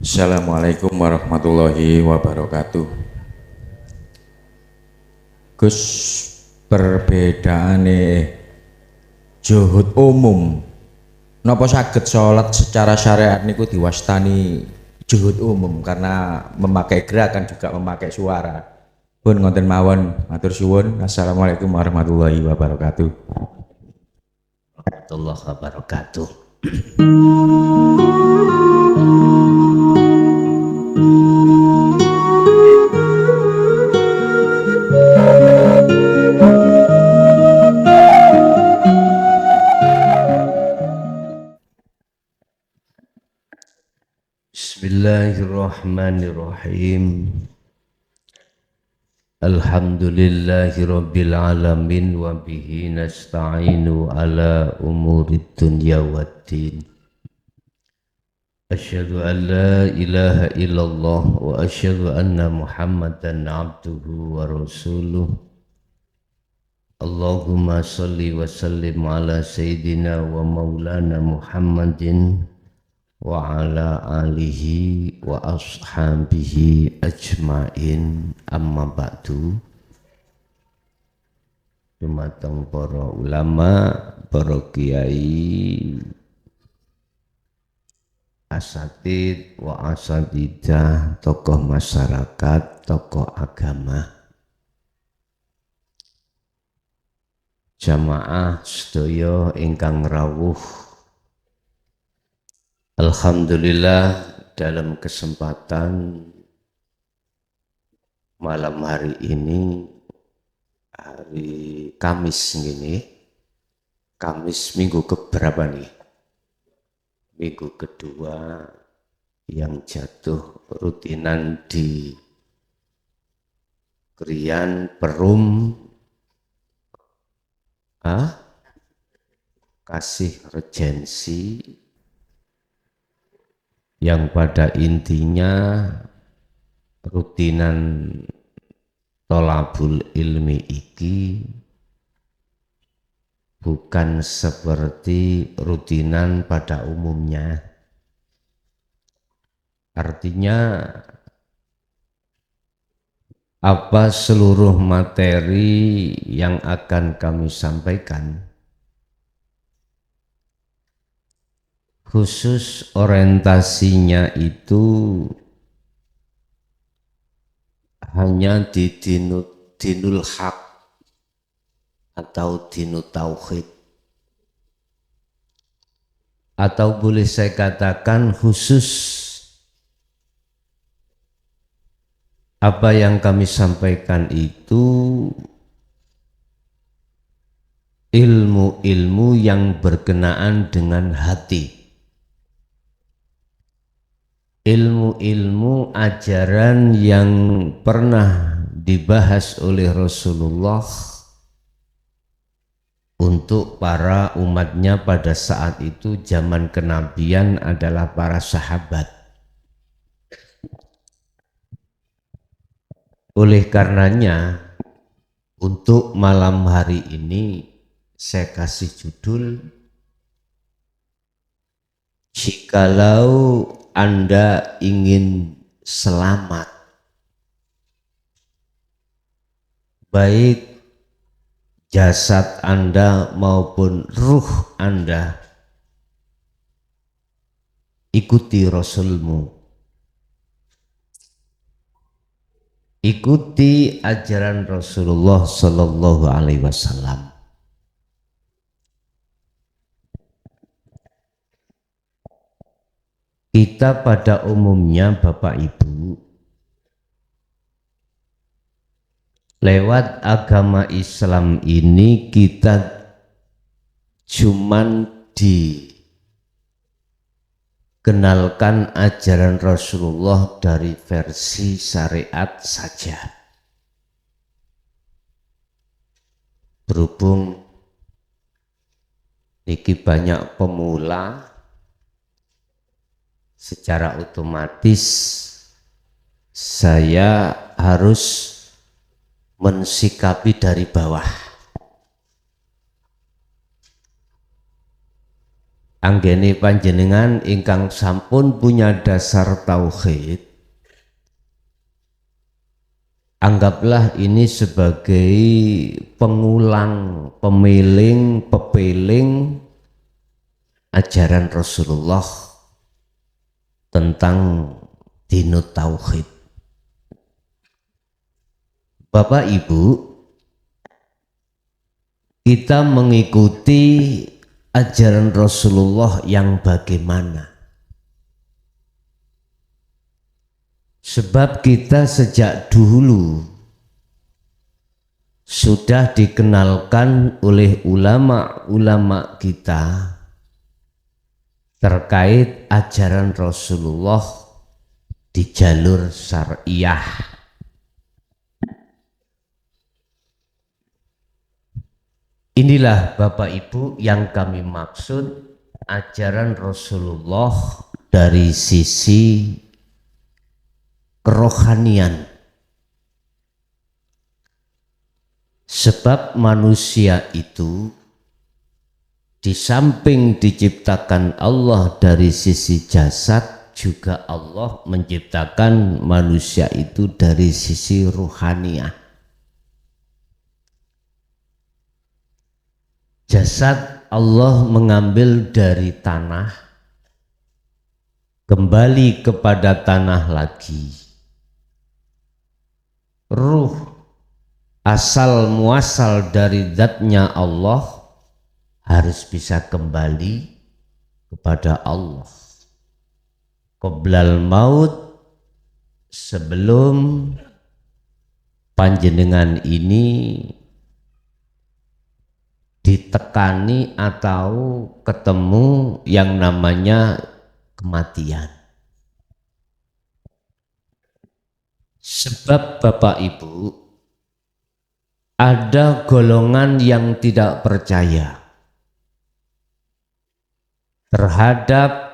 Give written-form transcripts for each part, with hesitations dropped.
Assalamualaikum warahmatullahi wabarakatuh. Gus, perbedaane zuhud umum napa saged salat secara syariat niku diwastani zuhud umum karena memakai gerakan juga memakai suara. Pun ngonten mawon, matur suwun. Assalamualaikum warahmatullahi wabarakatuh. Warahmatullahi wabarakatuh. Bismillahirrahmanirrahim. Alhamdulillahi rabbil alamin wa bihi nasta'inu ala umurid dunya waddin. Asyhadu an la ilaha illallah wa asyhadu anna Muhammadan abduhu wa rasuluh. Allahumma salli wa sallim ala sayyidina wa maulana Muhammadin wa ala alihi wa ashabihi ajmain, amma ba'du. Dumateng para ulama, para kiai, asatid wa asatidah, tokoh masyarakat, tokoh agama, jamaah sedaya ingkang rawuh. Alhamdulillah, dalam kesempatan malam hari ini, hari Kamis ini, Kamis minggu keberapa nih? Minggu kedua yang jatuh rutinan di Krian Perum Kasih Regensi, yang pada intinya rutinan tolabul ilmi iki bukan seperti rutinan pada umumnya. Artinya apa seluruh materi yang akan kami sampaikan khusus orientasinya itu hanya di dinul haq atau dinul tauhid, atau boleh saya katakan khusus apa yang kami sampaikan itu ilmu-ilmu yang berkenaan dengan hati, ilmu-ilmu ajaran yang pernah dibahas oleh Rasulullah untuk para umatnya pada saat itu. Zaman kenabian adalah para sahabat. Oleh karenanya, untuk malam hari ini saya kasih judul, jikalau Anda ingin selamat, baik jasad Anda maupun ruh Anda, ikuti Rasulmu, ikuti ajaran Rasulullah Sallallahu Alaihi Wasallam. Kita pada umumnya Bapak Ibu, lewat agama Islam ini kita cuman dikenalkan ajaran Rasulullah dari versi syariat saja. Berhubung niki banyak pemula, secara otomatis saya harus mensikapi dari bawah. anggene panjenengan ingkang sampun punya dasar tauhid, anggaplah ini sebagai pengulang, pemeling, pepeling ajaran Rasulullah tentang dinut tauhid. Bapak Ibu, kita mengikuti ajaran Rasulullah yang bagaimana? Sebab kita sejak dulu sudah dikenalkan oleh ulama-ulama kita terkait ajaran Rasulullah di jalur syariah. Inilah Bapak Ibu yang kami maksud ajaran Rasulullah dari sisi kerohanian. Sebab manusia itu di samping diciptakan Allah dari sisi jasad, juga Allah menciptakan manusia itu dari sisi ruhaniah. Jasad Allah mengambil dari tanah, kembali kepada tanah lagi. Ruh asal muasal dari zatnya Allah harus bisa kembali kepada Allah. Qoblal maut, sebelum panjenengan ini ditekani atau ketemu yang namanya kematian. Sebab Bapak Ibu, ada golongan yang tidak percaya terhadap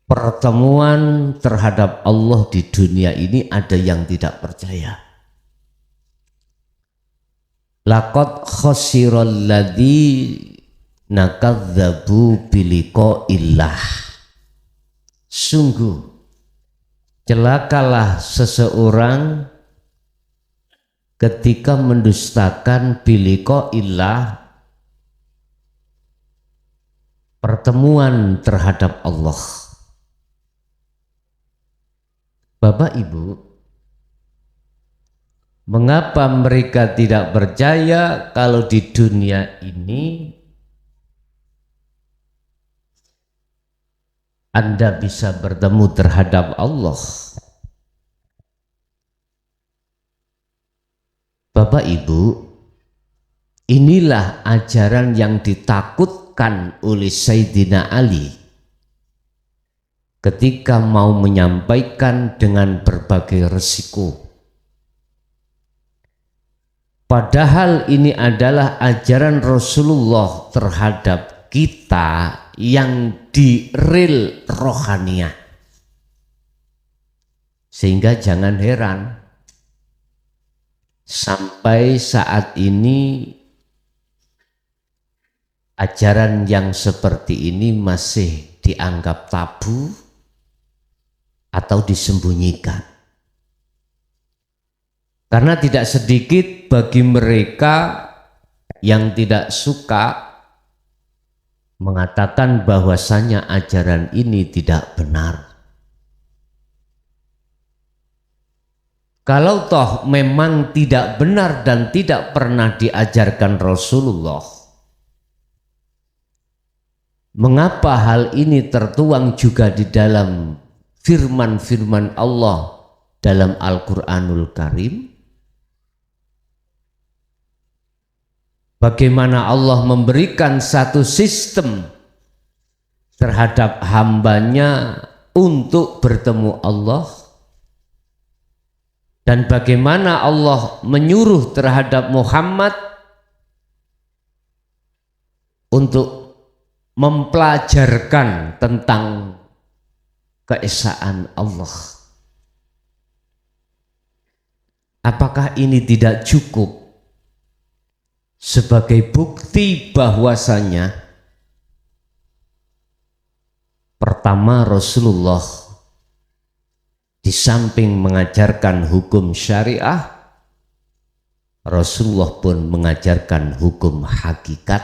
pertemuan terhadap Allah di dunia ini. Ada yang tidak percaya. Laqad khasiral ladzi nakadzabu biliqa'illah. Sungguh celakalah seseorang ketika mendustakan biliqa'illah, pertemuan terhadap Allah. Bapak Ibu, mengapa mereka tidak percaya kalau di dunia ini Anda bisa bertemu terhadap Allah? Bapak Ibu, inilah ajaran yang ditakutkan oleh Sayyidina Ali ketika mau menyampaikan dengan berbagai resiko. Padahal ini adalah ajaran Rasulullah terhadap kita yang di real rohaniah. Sehingga jangan heran sampai saat ini ajaran yang seperti ini masih dianggap tabu atau disembunyikan. Karena tidak sedikit bagi mereka yang tidak suka mengatakan bahwasanya ajaran ini tidak benar. Kalau toh memang tidak benar dan tidak pernah diajarkan Rasulullah, mengapa hal ini tertuang juga di dalam firman-firman Allah dalam Al-Quranul Karim? Bagaimana Allah memberikan satu sistem terhadap hambanya untuk bertemu Allah, dan bagaimana Allah menyuruh terhadap Muhammad untuk mempelajarkan tentang keesaan Allah. Apakah ini tidak cukup sebagai bukti bahwasanya Pertama, Rasulullah di samping mengajarkan hukum syariah, Rasulullah pun mengajarkan hukum hakikat.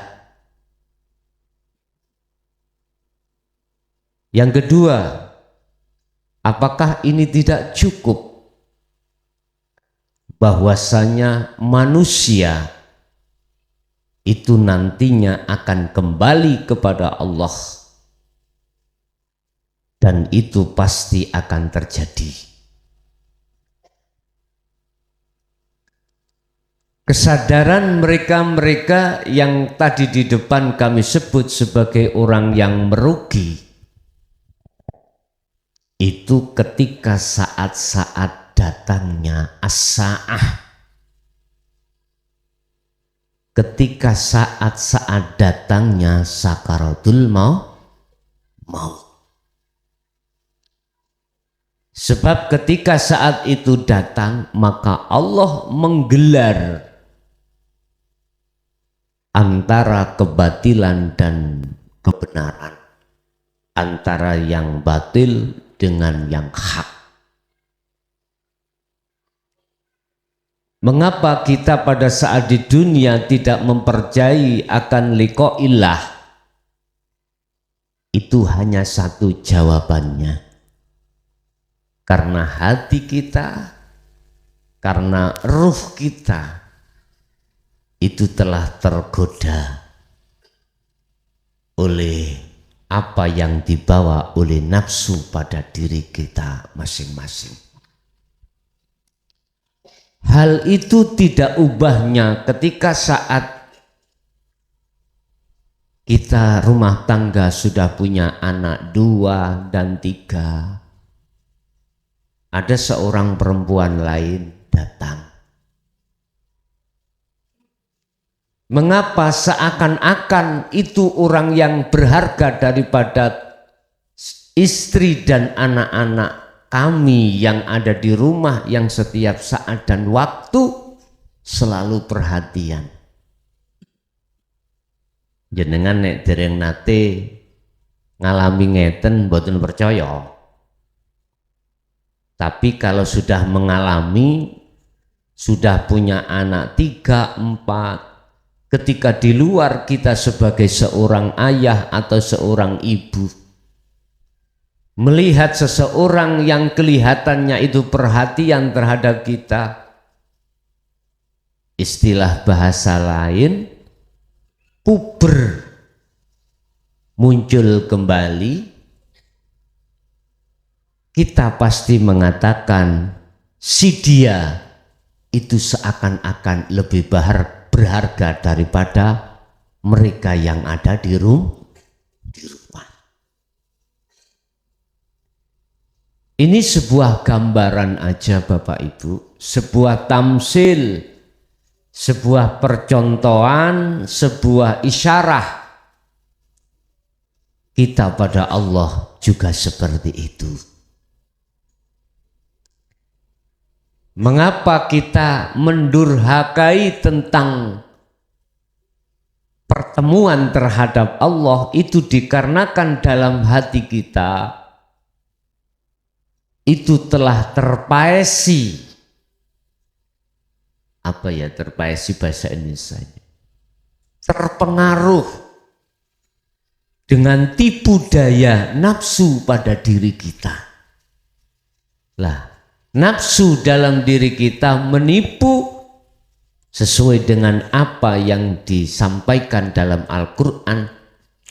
Yang kedua, apakah ini tidak cukup bahwasanya manusia itu nantinya akan kembali kepada Allah dan itu pasti akan terjadi. Kesadaran mereka-mereka yang tadi di depan kami sebut sebagai orang yang merugi itu ketika saat-saat datangnya as-sa'ah, ketika saat-saat datangnya sakaratul maut. Sebab ketika saat itu datang, maka Allah menggelar antara kebatilan dan kebenaran, antara yang batil dengan yang hak. Mengapa kita pada saat di dunia tidak mempercayai akan liqa'illah? Itu hanya satu jawabannya. Karena hati kita, karena ruh kita itu telah tergoda oleh apa yang dibawa oleh nafsu pada diri kita masing-masing. Hal itu tidak ubahnya ketika saat kita rumah tangga sudah punya anak 2 dan 3. Ada seorang perempuan lain datang. Mengapa seakan-akan itu orang yang berharga daripada istri dan anak-anak kami yang ada di rumah yang setiap saat dan waktu selalu perhatian. Jenengan nek dereng nate ngalami ngeten mboten percaya. Tapi kalau sudah mengalami, sudah punya anak 3, 4, ketika di luar kita sebagai seorang ayah atau seorang ibu melihat seseorang yang kelihatannya itu perhatian terhadap kita, istilah bahasa lain puber muncul kembali, kita pasti mengatakan si dia itu seakan-akan lebih berharga daripada mereka yang ada di rumah. Ini sebuah gambaran aja Bapak Ibu, sebuah tamsil, sebuah percontohan, sebuah isyarah kita pada Allah juga seperti itu. Mengapa kita mendurhakai tentang pertemuan terhadap Allah? Itu dikarenakan dalam hati kita itu telah terpaesi, apa ya terpaesi bahasa Indonesianya, terpengaruh dengan tipu daya nafsu pada diri kita. Lah, nafsu dalam diri kita menipu sesuai dengan apa yang disampaikan dalam Al-Quran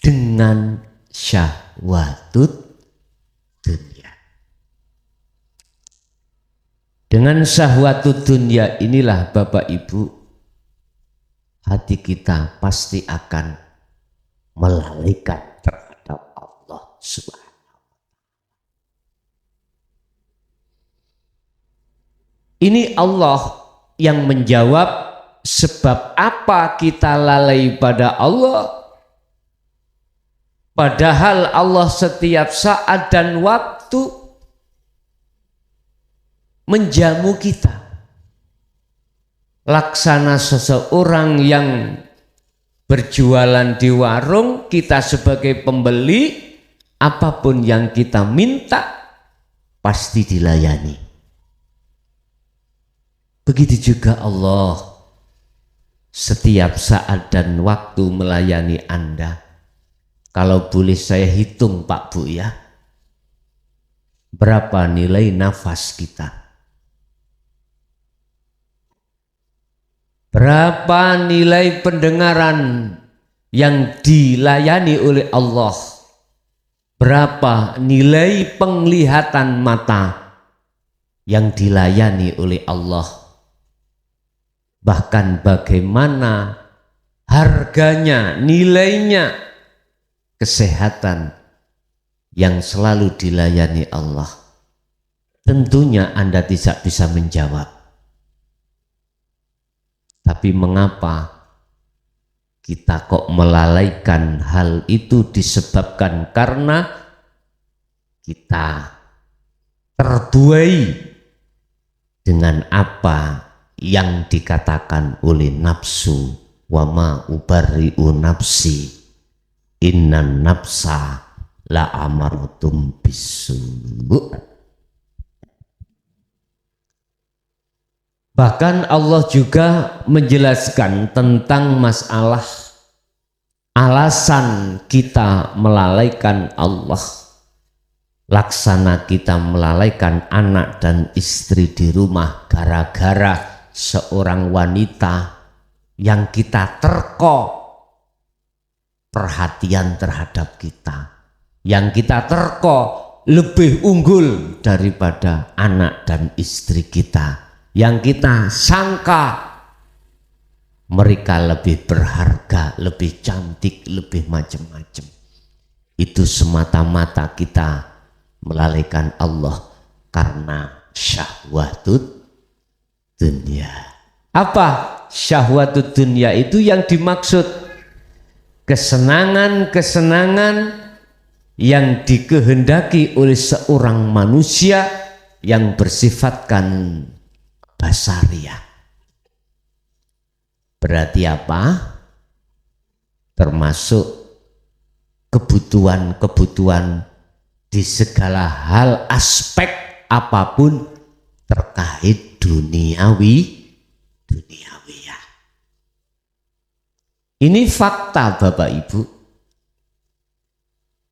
dengan syahwatut dunia. Dengan syahwatut dunia inilah Bapak Ibu, hati kita pasti akan melalaikan terhadap Allah Subhanahu. Ini Allah yang menjawab sebab apa kita lalai pada Allah, padahal Allah setiap saat dan waktu menjamu kita. Laksana seseorang yang berjualan di warung, kita sebagai pembeli apapun yang kita minta pasti dilayani. Begitu juga Allah setiap saat dan waktu melayani Anda. Kalau boleh saya hitung Pak Bu ya, berapa nilai nafas kita? Berapa nilai pendengaran yang dilayani oleh Allah? Berapa nilai penglihatan mata yang dilayani oleh Allah? Bahkan bagaimana harganya, nilainya kesehatan yang selalu dilayani Allah. Tentunya Anda tidak bisa menjawab. Tapi mengapa kita kok melalaikan hal itu? Disebabkan karena kita terbuai dengan apa yang dikatakan oleh nafsu. Wa ma ubarri'u nafsi innan nafsa la amaratum bisu'. Bahkan Allah juga menjelaskan tentang masalah alasan kita melalaikan Allah. Laksana kita melalaikan anak dan istri di rumah gara-gara seorang wanita yang kita terko perhatian terhadap kita, yang kita terko lebih unggul daripada anak dan istri kita, yang kita sangka mereka lebih berharga, lebih cantik, lebih macam-macam. Itu semata-mata kita melalaikan Allah karena syahwatut dunia. Apa syahwatut dunia itu? Yang dimaksud kesenangan-kesenangan yang dikehendaki oleh seorang manusia yang bersifatkan basariah. Berarti apa? Termasuk kebutuhan-kebutuhan di segala hal aspek apapun terkait duniawiyah. Ini fakta Bapak Ibu.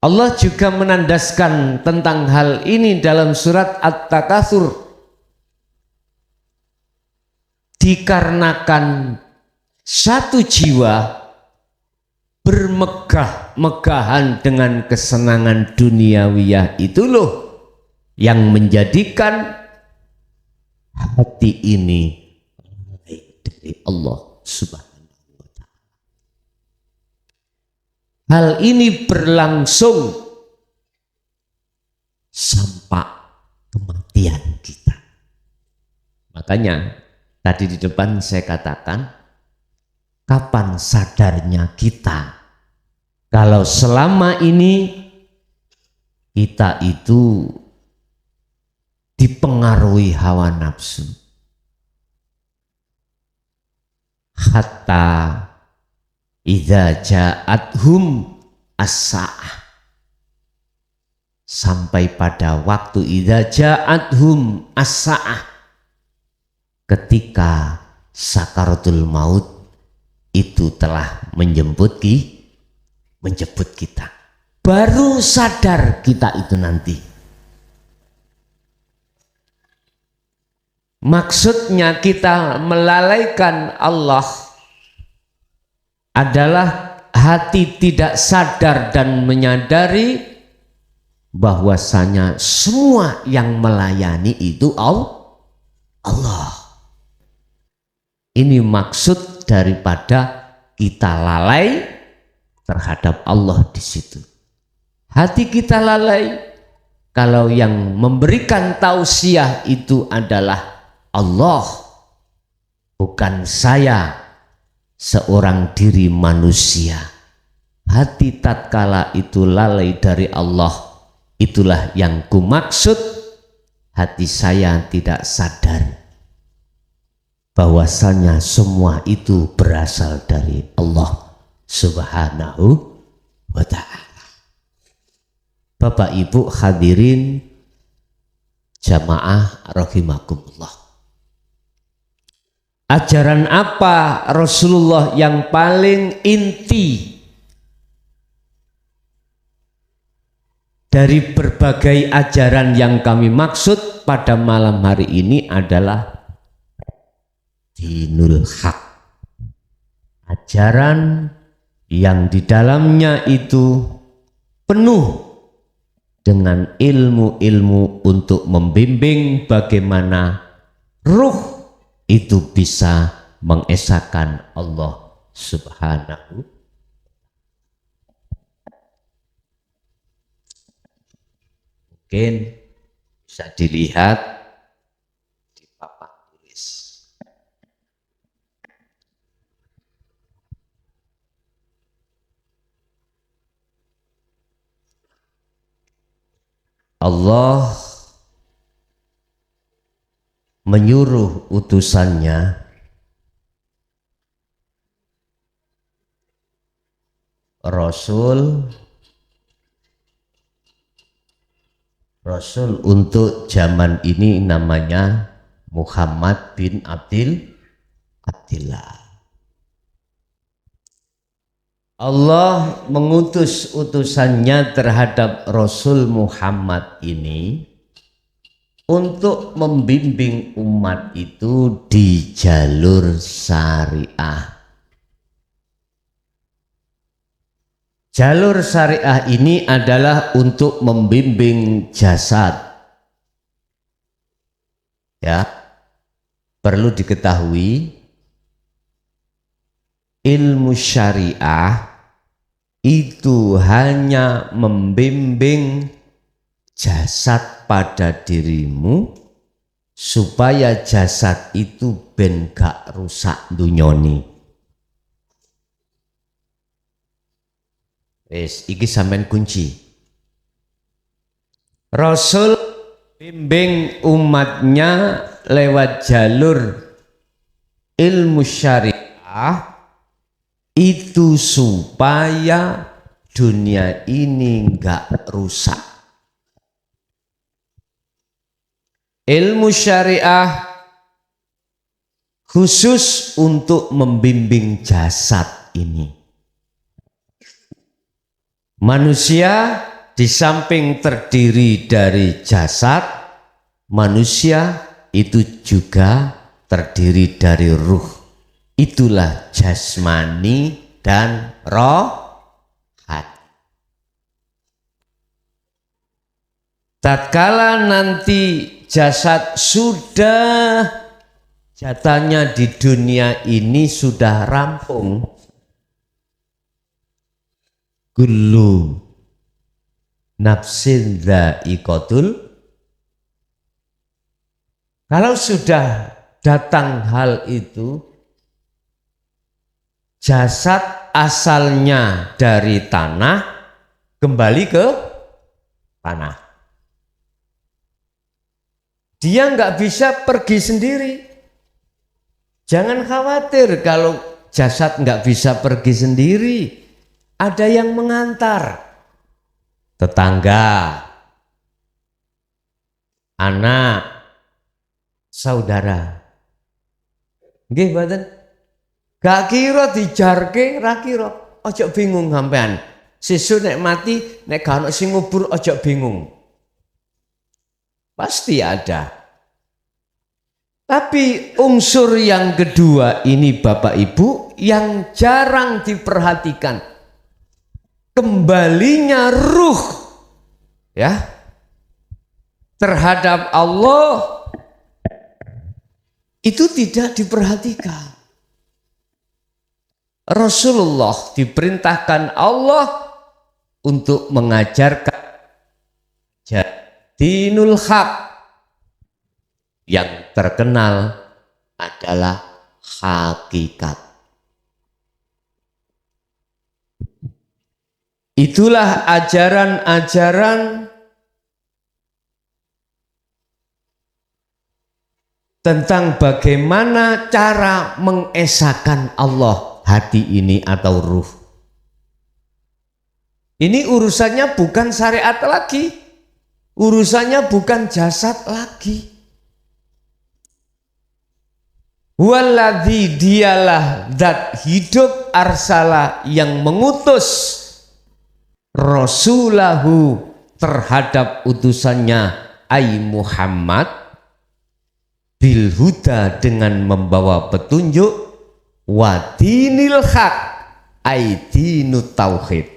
Allah juga menandaskan tentang hal ini dalam surat At-Takatsur. Dikarenakan satu jiwa bermegah-megahan dengan kesenangan duniawiyah itu loh yang menjadikan hati ini dari Allah Subhanahu wa Ta'ala. Hal ini berlangsung sampai kematian kita. Makanya tadi di depan saya katakan, kapan sadarnya kita kalau selama ini kita itu dipengaruhi hawa nafsu. Hatta idza ja'athum as-sa'ah, sampai pada waktu idza ja'athum as-sa'ah, ketika sakaratul maut itu telah menjemput kita, baru sadar kita itu nanti. Maksudnya kita melalaikan Allah adalah hati tidak sadar dan menyadari bahwasanya semua yang melayani itu Allah. Ini maksud daripada kita lalai terhadap Allah di situ. Hati kita lalai kalau yang memberikan tausiah itu adalah Allah, bukan saya seorang diri manusia. Hati tatkala itu lalai dari Allah, itulah yang kumaksud. Hati saya tidak sadar bahwasanya semua itu berasal dari Allah Subhanahu wa Ta'ala. Bapak Ibu hadirin jamaah rahimakumullah. Ajaran apa Rasulullah yang paling inti dari berbagai ajaran yang kami maksud pada malam hari ini adalah dinul haq, ajaran yang di dalamnya itu penuh dengan ilmu-ilmu untuk membimbing bagaimana ruh itu bisa mengesahkan Allah Subhanahu. Mungkin bisa dilihat di papan tulis. Allah menyuruh utusannya Rasul untuk zaman ini namanya Muhammad bin Abdillah. Allah mengutus utusannya terhadap Rasul Muhammad ini untuk membimbing umat itu di jalur syariah. Jalur syariah ini adalah untuk membimbing jasad. Ya, perlu diketahui ilmu syariah itu hanya membimbing jasad pada dirimu supaya jasad itu ben gak rusak dunyoni. Wes iki sampean kunci. Rasul bimbing umatnya lewat jalur ilmu syariah itu supaya dunia ini enggak rusak. Ilmu syariah khusus untuk membimbing jasad ini. Manusia di samping terdiri dari jasad, manusia itu juga terdiri dari ruh. Itulah jasmani dan rohani. Tatkala nanti jasad sudah jatahnya di dunia ini sudah rampung, kullu nafsin dha'iqatul, kalau sudah datang hal itu, jasad asalnya dari tanah kembali ke tanah. Dia nggak bisa pergi sendiri. Jangan khawatir kalau jasad nggak bisa pergi sendiri. Ada yang mengantar. Tetangga, anak, saudara. Nggih mboten? Gak kira dijarke, ra kira. Ojo bingung sampean. Sesuk nek mati, nek gak ono sing ngubur ojo bingung. Pasti ada. Tapi unsur yang kedua ini Bapak Ibu yang jarang diperhatikan. Kembalinya ruh ya terhadap Allah itu tidak diperhatikan. Rasulullah diperintahkan Allah untuk mengajarkan dinul haq, yang terkenal adalah hakikat. Itulah ajaran-ajaran tentang bagaimana cara mengesahkan Allah hati ini atau ruh. Ini urusannya bukan syariat lagi, urusannya bukan jasad lagi. Waladzi, dialah zat hidup, arsala, yang mengutus rasulahu, terhadap utusannya ai Muhammad, bil huda, dengan membawa petunjuk, wa dinil haq ai dinut tauhid,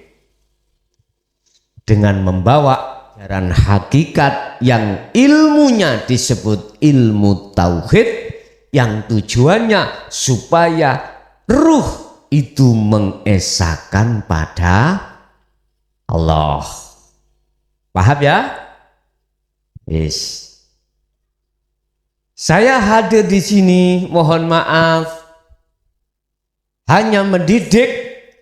dengan membawa ajaran hakikat yang ilmunya disebut ilmu tauhid, yang tujuannya supaya ruh itu mengesahkan pada Allah. Paham ya? Yes. Saya hadir di sini, mohon maaf, hanya mendidik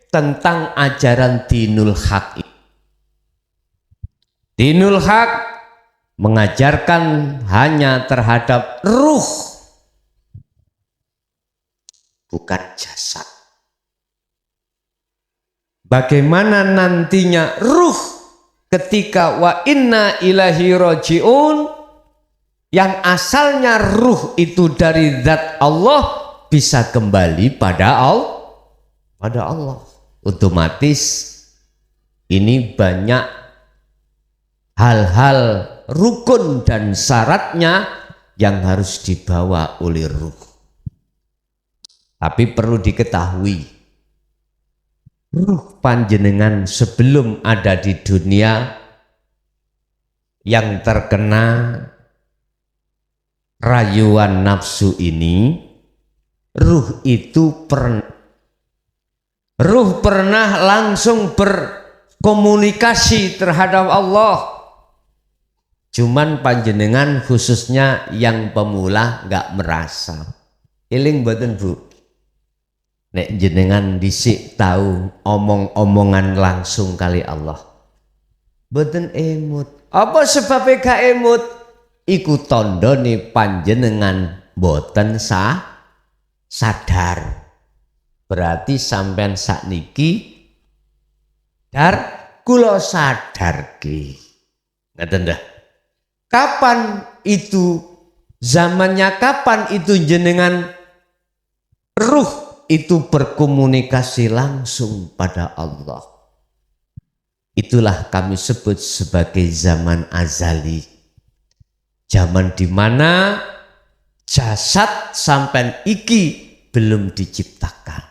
tentang ajaran dinul haq. Dinul haq mengajarkan hanya terhadap ruh, bukan jasad. Bagaimana nantinya ruh ketika wa inna ilahi roji'un, yang asalnya ruh itu dari zat Allah, bisa kembali pada Allah. Otomatis ini banyak hal-hal rukun dan syaratnya yang harus dibawa oleh ruh. Tapi perlu diketahui, ruh panjenengan sebelum ada di dunia yang terkena rayuan nafsu ini, ruh itu pernah langsung berkomunikasi terhadap Allah. Cuman panjenengan khususnya yang pemula nggak merasa. Eling mboten Bu? Nek jenengan dhisik tahu omong-omongan langsung kali Allah, mboten emut. Apa sebabnya gak emut? Iku tandane panjenengan mboten sadar. Berarti sampean sakniki kula sadarke. Ngaten dah. Kapan itu zamannya, kapan itu jenengan ruh itu berkomunikasi langsung pada Allah? Itulah kami sebut sebagai zaman azali, zaman di mana jasad sampai iki belum diciptakan.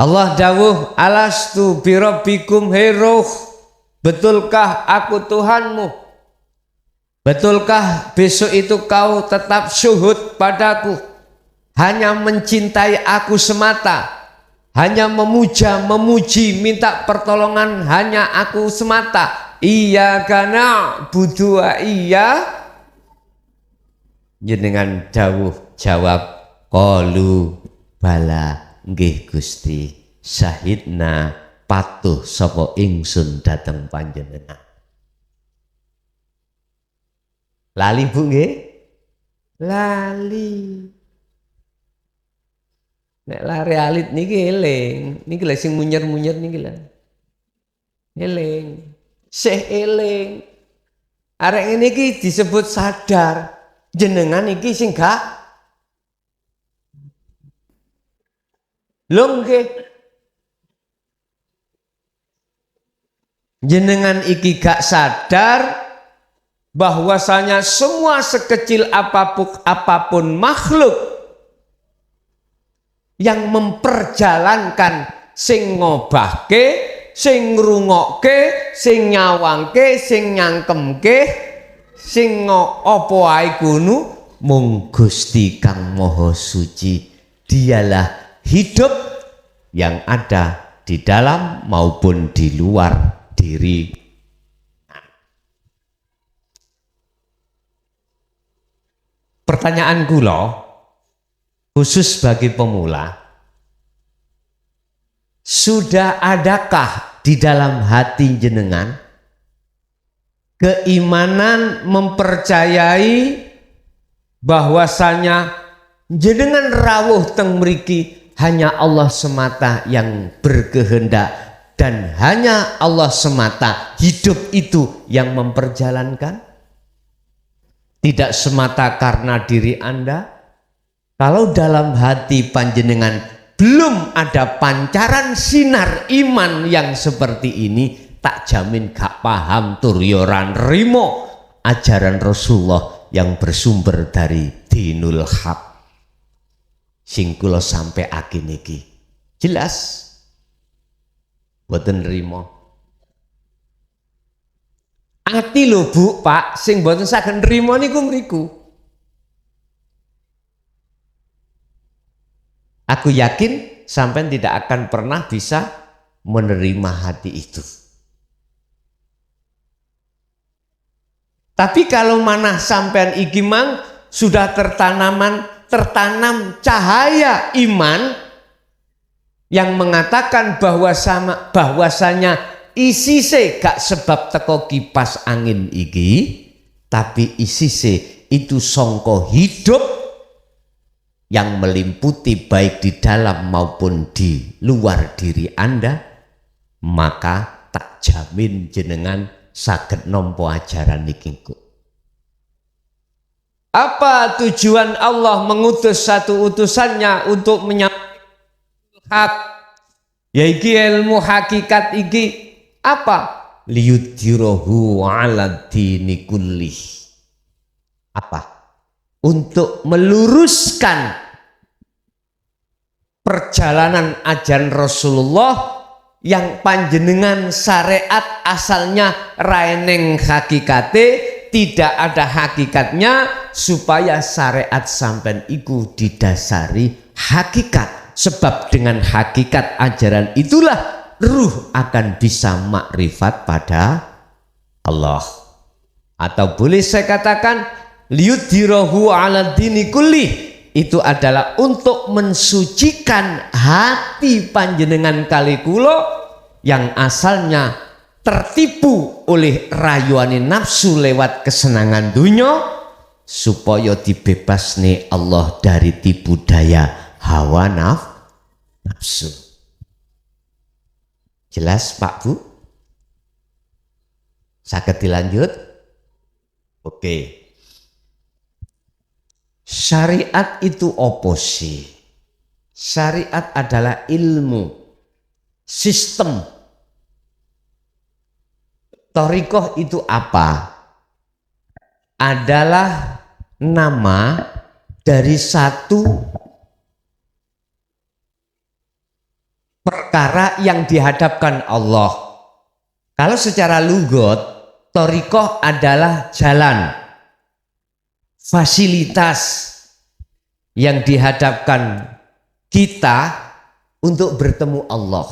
Allah dawuh, alastu birabbikum, hei ruh, betulkah aku Tuhanmu? Betulkah besok itu kau tetap syuhud padaku, hanya mencintai aku semata, hanya memuja, memuji, minta pertolongan hanya aku semata? Iya karena budu iya. Jenengan dawuh jawab, qalu bala, nggih Gusti, syahidna, patuh sapa ingsun dateng panjenengan. Lali Bu nggih? Lali. Nek lari alit niki eling, niki lha sing munyer-munyer niki lho. Eling. Sih eling. Arek ngene iki disebut sadar. Jenengan iki sing gak lho nggih. Jenengan iki gak sadar bahwasanya semua sekecil apapun makhluk yang memperjalankan, sing ngobahke, sing ngrungokke, sing nyawangke, sing nyangkemke, sing apa ae kuno, mung Gusti Kang Maha Suci. Dialah hidup yang ada di dalam maupun di luar diri. Pertanyaan kula khusus bagi pemula, sudah adakah di dalam hati jenengan keimanan mempercayai bahwasanya jenengan rawuh teng mriki hanya Allah semata yang berkehendak dan hanya Allah semata hidup itu yang memperjalankan? Tidak semata karena diri Anda. Kalau dalam hati panjenengan belum ada pancaran sinar iman yang seperti ini, tak jamin gak paham tur yoran rimo ajaran Rasulullah yang bersumber dari dinul haq sing kula sampai akhir niki. Jelas boten nrimo. Ati lho Bu, Pak, sing boten saged nrimo niku mriku. Aku yakin sampean tidak akan pernah bisa menerima hati itu. Tapi kalau mana sampean iki mang sudah tertanam cahaya iman yang mengatakan bahwasanya isi se gak sebab teko kipas angin iki, tapi isi se itu songko hidup yang melimputi baik di dalam maupun di luar diri Anda, maka tak jamin jenengan saged nampa ajaran niki. Apa tujuan Allah mengutus satu utusannya untuk menyampaikan hak, yaitu ilmu hakikat iki apa? Liyudhirahu 'ala dini kullih. Apa? Untuk meluruskan perjalanan ajaran Rasulullah yang panjenengan syariat asalnya raeneng hakikate, tidak ada hakikatnya, supaya syariat sampean iku didasari hakikat. Sebab dengan hakikat ajaran itulah ruh akan bisa makrifat pada Allah. Atau boleh saya katakan liyudhirahu 'ala dini kulli, itu adalah untuk mensucikan hati panjenengan kali kula yang asalnya tertipu oleh rayuane nafsu lewat kesenangan dunia, supaya dibebasne Allah dari tipu daya hawa nafsu. Jelas Pak Bu? Saged dilanjut? Oke. Syariat itu apa sih? Syariat adalah ilmu, sistem. Thariqah itu apa? Adalah nama dari satu perkara yang dihadapkan Allah. Kalau secara lugat, thariqah adalah jalan, fasilitas yang dihadapkan kita untuk bertemu Allah.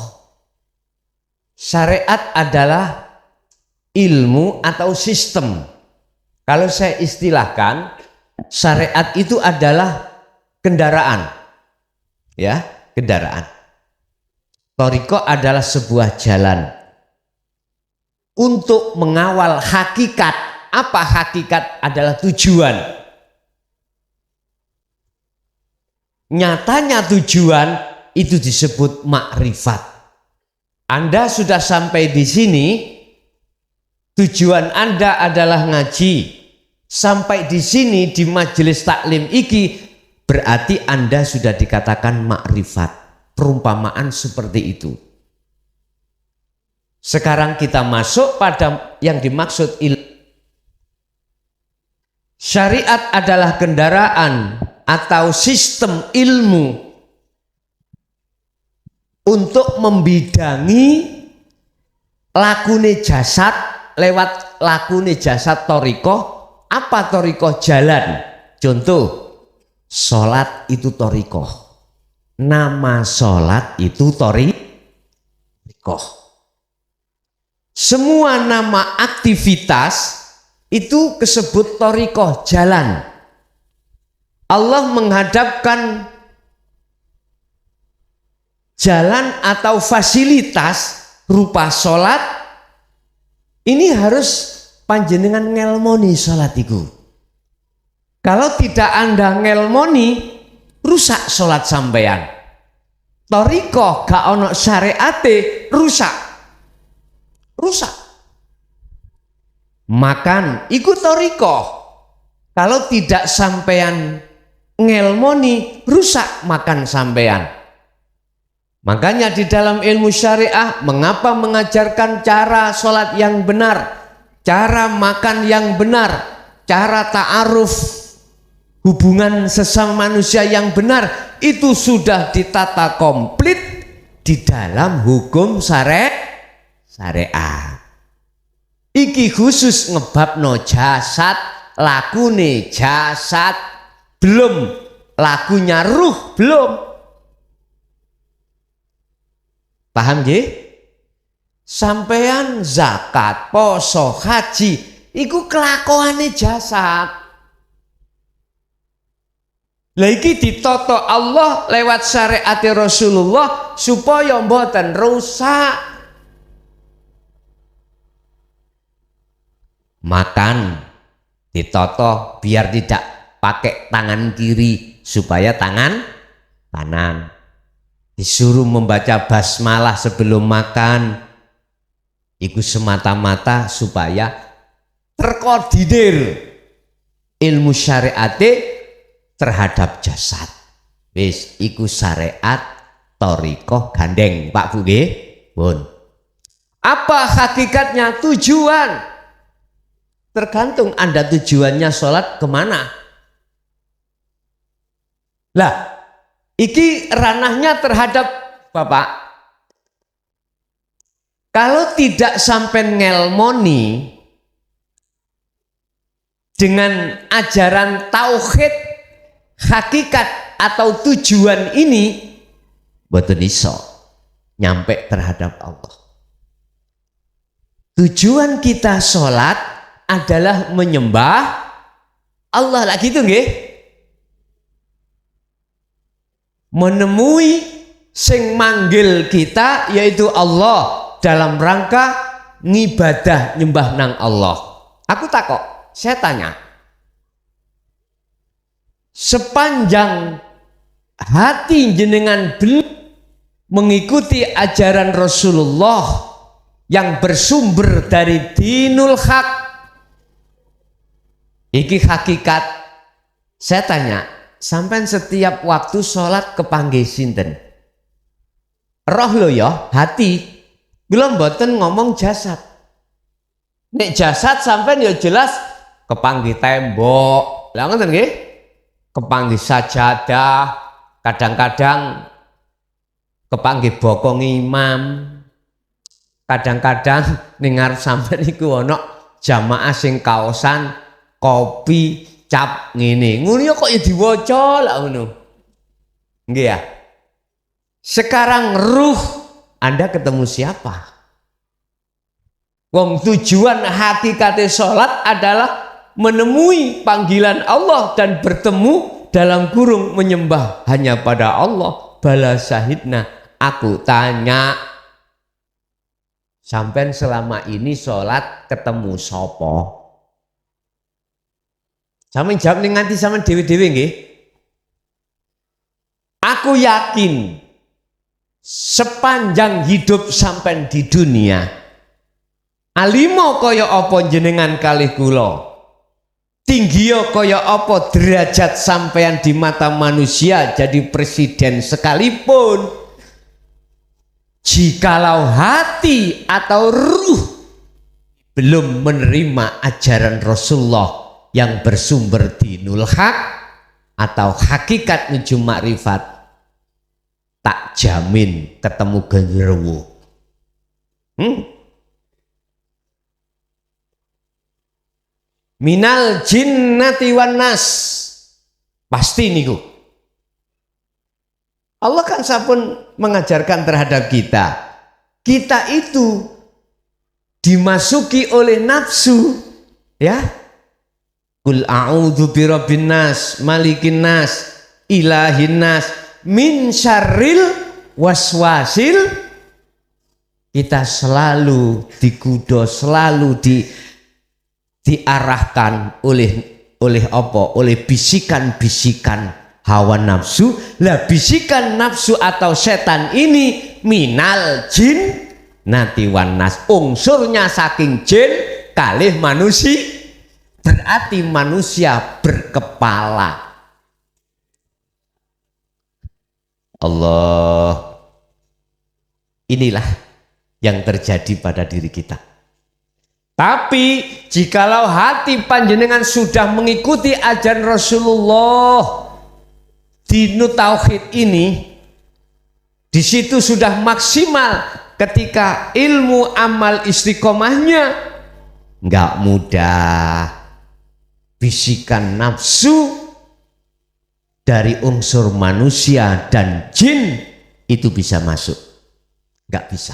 Syariat adalah ilmu atau sistem. Kalau saya istilahkan, syariat itu adalah kendaraan. Ya, kendaraan. Thariqah adalah sebuah jalan untuk mengawal hakikat. Apa hakikat? Adalah tujuan. Nyatanya tujuan itu disebut makrifat. Anda sudah sampai di sini, tujuan Anda adalah ngaji. Sampai di sini di majelis taklim iki, berarti Anda sudah dikatakan makrifat. Perumpamaan seperti itu. Sekarang kita masuk pada yang dimaksud ilmu. Syariat adalah kendaraan atau sistem ilmu untuk membidangi lakune jasad lewat lakune jasad thariqah. Apa thariqah? Jalan. Contoh, sholat itu thariqah. Nama sholat itu thariqah. Semua nama aktivitas itu disebut thariqah, jalan. Allah menghadapkan jalan atau fasilitas rupa sholat. Ini harus panjenengan ngelmoni sholat itu. Kalau tidak Anda ngelmoni, rusak sholat sampeyan. Thariqah gak ono syariate, rusak. rusak. Makan ikut thariqah. Kalau tidak sampean ngelmoni, rusak makan sampean. Makanya di dalam ilmu syariah, mengapa mengajarkan cara sholat yang benar, cara makan yang benar, cara ta'aruf, hubungan sesama manusia yang benar, itu sudah ditata komplit di dalam hukum syariah. Iki khusus ngebabno jasad, lakune jasad, belum lakunya ruh, belum. Paham nggih? Sampean zakat, poso, haji iku kelakuane jasad. Lah iki ditata Allah lewat syariat Rasulullah supaya mboten rusak. Makan ditata biar tidak pakai tangan kiri supaya tangan kanan. Disuruh membaca basmalah sebelum makan, itu semata-mata supaya terkoordinir ilmu syariate terhadap jasad. Wis iku syariat thariqah gandeng, Pak Bu nggih. Pun. Apa hakikatnya? Tujuan. Tergantung Anda tujuannya sholat kemana. Lah, iki ranahnya terhadap Bapak. Kalau tidak sampai ngelmoni dengan ajaran tauhid, hakikat atau tujuan ini, boten iso nyampe terhadap Allah. Tujuan kita sholat adalah menyembah Allah, lah gitu nggih. Menemui sing manggil kita yaitu Allah dalam rangka ngibadah nyembah nang Allah. Aku takok, saya tanya, sepanjang hati jenengan mengikuti ajaran Rasulullah yang bersumber dari dinul haq, iki hakikat, saya tanya, sampai setiap waktu sholat kepanggih sinten? Roh lo ya, hati. Belum boten ngomong jasad. Nek jasad sampai ya jelas kepanggih tembok. Lah ngoten nggih? Kepanggih sajadah, kadang-kadang kepanggih bokong imam. Kadang-kadang ning ngarep sampean iku ana jamaah sing kaosan kopi cap ngene. Ngono ya kok ya diwaca lah ngono. Nggih ya. Sekarang ruh Anda ketemu siapa? Wong tujuan hakikate salat adalah menemui panggilan Allah dan bertemu dalam kurung menyembah hanya pada Allah. Bala syahidna, aku tanya, sampean selama ini salat ketemu sapa? Sampeyan jawab ning nganti sampean dhewe-dhewe nggih. Aku yakin sepanjang hidup sampean di dunia, alimo kaya apa jenengan kalih kula, tinggiya kaya apa derajat sampean di mata manusia jadi presiden sekalipun, jikalau hati atau ruh belum menerima ajaran Rasulullah yang bersumber dinul haq atau hakikat menuju makrifat, tak jamin ketemu genderuwo. Minal jinnati wan nas, pasti niku. Allah kan sampun mengajarkan terhadap kita. Kita itu dimasuki oleh nafsu, ya. Qul a'udzu birabbin nas, malikin nas, ilahin nas, min syarril waswasil. Kita selalu dikudo, selalu diarahkan oleh apa? Oleh bisikan-bisikan hawa nafsu. Lah bisikan nafsu atau setan ini minal jin jinnati wan nas, unsurnya saking jin kalih manusia, berarti manusia berkepala. Allah, inilah yang terjadi pada diri kita. Tapi jikalau hati panjenengan sudah mengikuti ajaran Rasulullah, dinu tauhid ini, di situ sudah maksimal. Ketika ilmu amal istiqomahnya nggak mudah, bisikan nafsu dari unsur manusia dan jin itu bisa masuk, nggak bisa.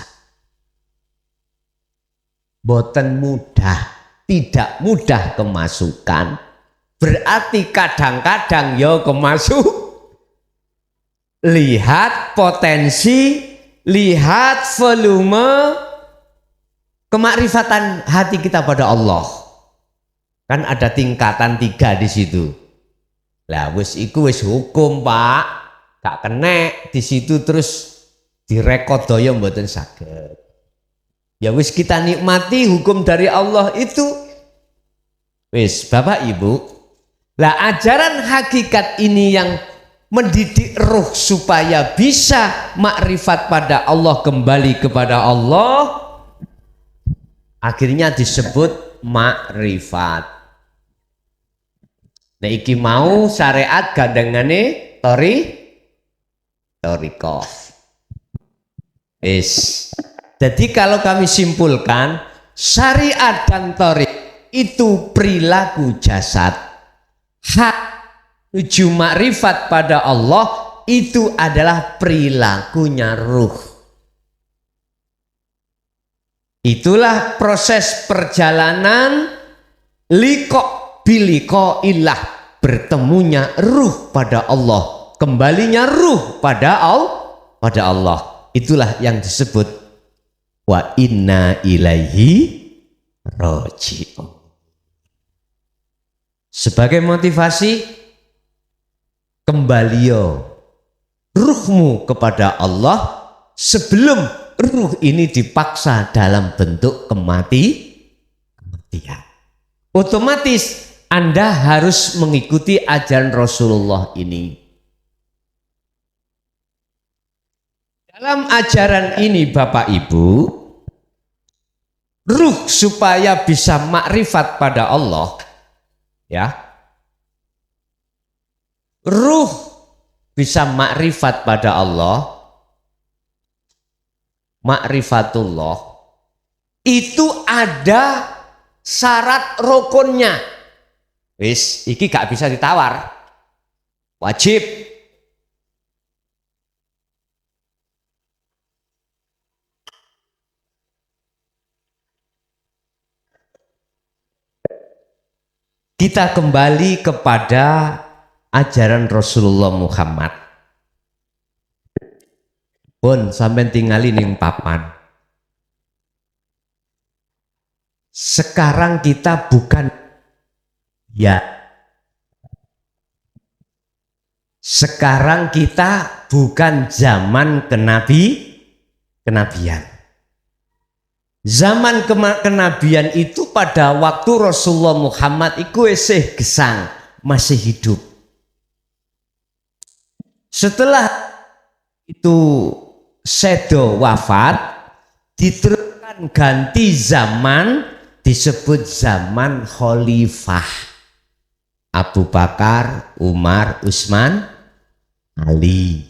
Boten mudah, tidak mudah kemasukan, berarti kadang-kadang ya kemasuk. Lihat potensi, lihat volume kemakrifatan hati kita pada Allah. Kan ada tingkatan 3 di situ. Lah wis iku wis hukum, Pak. Gak kena di situ terus direkod daya mboten saged. Ya wis kita nikmati hukum dari Allah itu. Wis Bapak Ibu. Lah ajaran hakikat ini yang mendidik ruh supaya bisa makrifat pada Allah, kembali kepada Allah, akhirnya disebut makrifat. Nah iki mau syariat gandengane torikoh. Jadi kalau kami simpulkan, syariat dan torik itu perilaku jasad. Hak menuju makrifat pada Allah itu adalah perilakunya ruh. Itulah proses perjalanan liqa biliko ilah, bertemunya ruh pada Allah, kembalinya ruh pada Allah. Itulah yang disebut wa inna ilaihi raji'un. Sebagai motivasi, kembaliyo ruhmu kepada Allah sebelum ruh ini dipaksa dalam bentuk kematian. Otomatis Anda harus mengikuti ajaran Rasulullah ini. Dalam ajaran ini Bapak Ibu, ruh supaya bisa makrifat pada Allah, ya, ruh bisa makrifat pada Allah, makrifatullah, itu ada syarat rukunnya. Wis, iki gak bisa ditawar, wajib. Kita kembali kepada ajaran Rasulullah Muhammad. Pun sampai tinggali ning papan. Sekarang kita bukan sekarang kita bukan zaman kenabian. Zaman kenabian itu pada waktu Rasulullah Muhammad iku esih gesang, masih hidup. Setelah itu sedo wafat, diteruskan ganti zaman, disebut zaman khalifah. Abu Bakar, Umar, Utsman, Ali.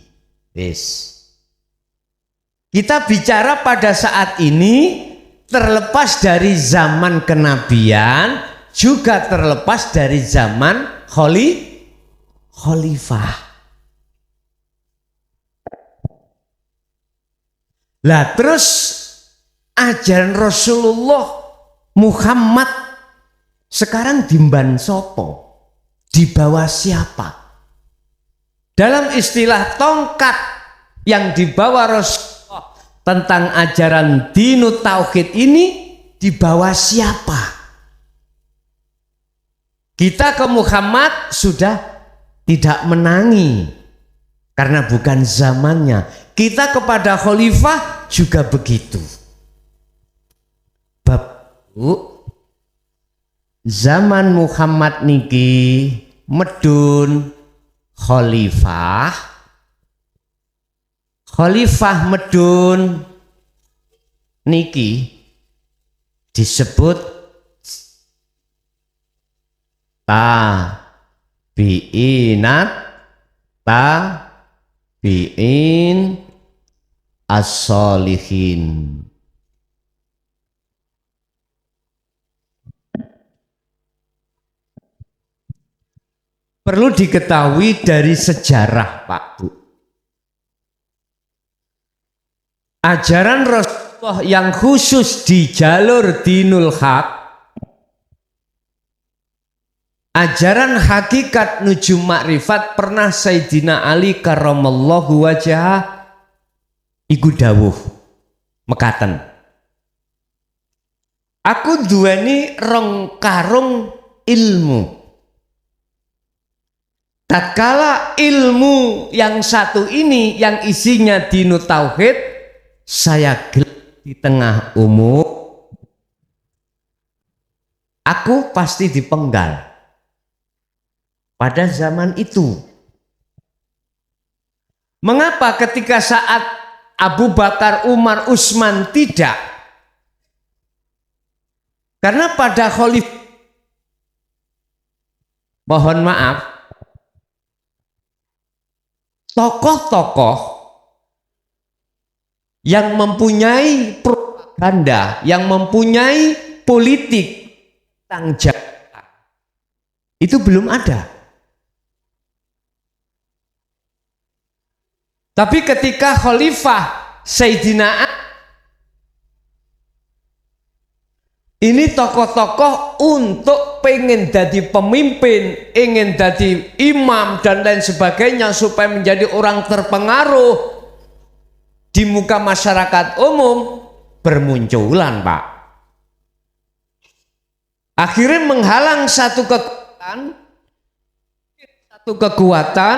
Kita bicara pada saat ini terlepas dari zaman kenabian, juga terlepas dari zaman khalifah. Lah terus ajaran Rasulullah Muhammad sekarang dimban sopo? Di bawah siapa? Dalam istilah tongkat yang dibawa Rasulullah tentang ajaran dinu tauhid ini, di bawah siapa? Kita ke Muhammad sudah tidak menangi karena bukan zamannya. Kita kepada khalifah juga begitu. zaman Muhammad niki medun khalifah medun niki disebut tabi'in as-solihin. Perlu diketahui dari sejarah, Pak Bu. Ajaran Rasulullah yang khusus di jalur dinul haq, ajaran hakikat nuju makrifat pernah Sayyidina Ali karramallahu wajhah iku dawuh mekaten. Aku duweni rong karung ilmu. Tatkala ilmu yang satu ini yang isinya dinu tauhid saya gelap di tengah umum, aku pasti dipenggal pada zaman itu. Mengapa ketika saat Abu Bakar, Umar, Utsman tidak? Karena pada khalifah, mohon maaf, tokoh-tokoh yang mempunyai propaganda, yang mempunyai politik tanggung jawab itu belum ada. Tapi ketika khalifah Sayyidina Ali, ini tokoh-tokoh untuk pengen jadi pemimpin, ingin jadi imam dan lain sebagainya supaya menjadi orang terpengaruh di muka masyarakat umum bermunculan, Pak. Akhirnya menghalang satu kekuatan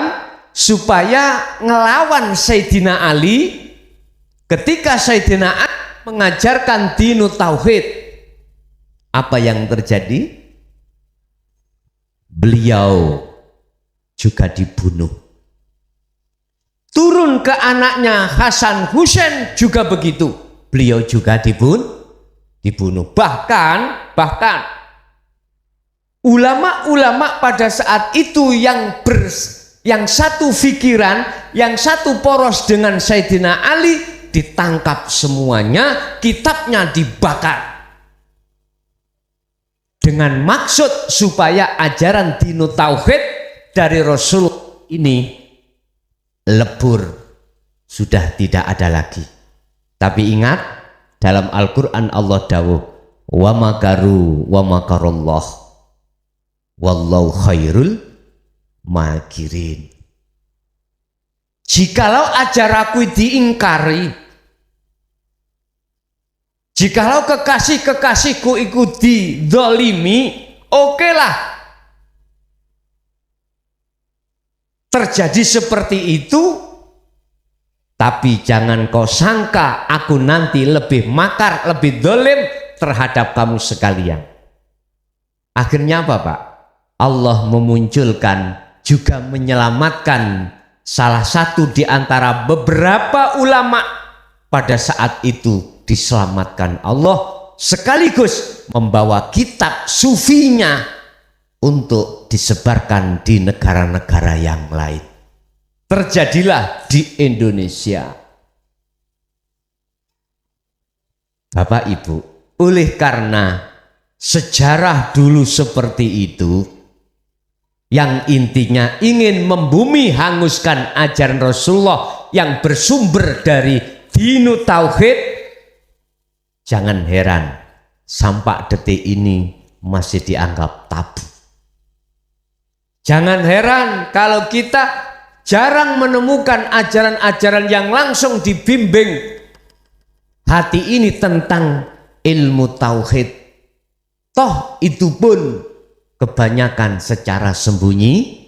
supaya ngelawan Sayyidina Ali. Ketika Sayyidina Ali mengajarkan dinu tauhid, apa yang terjadi? Beliau juga dibunuh. Turun ke anaknya Hasan Husain juga begitu. Beliau juga dibunuh. Bahkan ulama-ulama pada saat itu yang satu pikiran, yang satu poros dengan Sayyidina Ali ditangkap semuanya, kitabnya dibakar. Dengan maksud supaya ajaran dinu tauhid dari Rasul ini lebur, sudah tidak ada lagi. Tapi ingat, dalam Al-Quran Allah dawuh, wa makaru wa makarullah wallahu khairul makirin. Jikalau ajaranku diingkari, jikalau kekasih-kekasihku ikut didolimi, oke lah. Terjadi seperti itu, tapi jangan kau sangka aku nanti lebih makar, lebih dolim terhadap kamu sekalian. Akhirnya apa, Pak? Allah memunculkan, juga menyelamatkan salah satu di antara beberapa ulama pada saat itu diselamatkan Allah, sekaligus membawa kitab sufinya untuk disebarkan di negara-negara yang lain. Terjadilah di Indonesia. Bapak Ibu, oleh karena sejarah dulu seperti itu, yang intinya ingin membumi hanguskan ajaran Rasulullah yang bersumber dari dinu tauhid, jangan heran sampai detik ini masih dianggap tabu. Jangan heran kalau kita jarang menemukan ajaran-ajaran yang langsung dibimbing hati ini tentang ilmu tauhid. Toh itu pun kebanyakan secara sembunyi.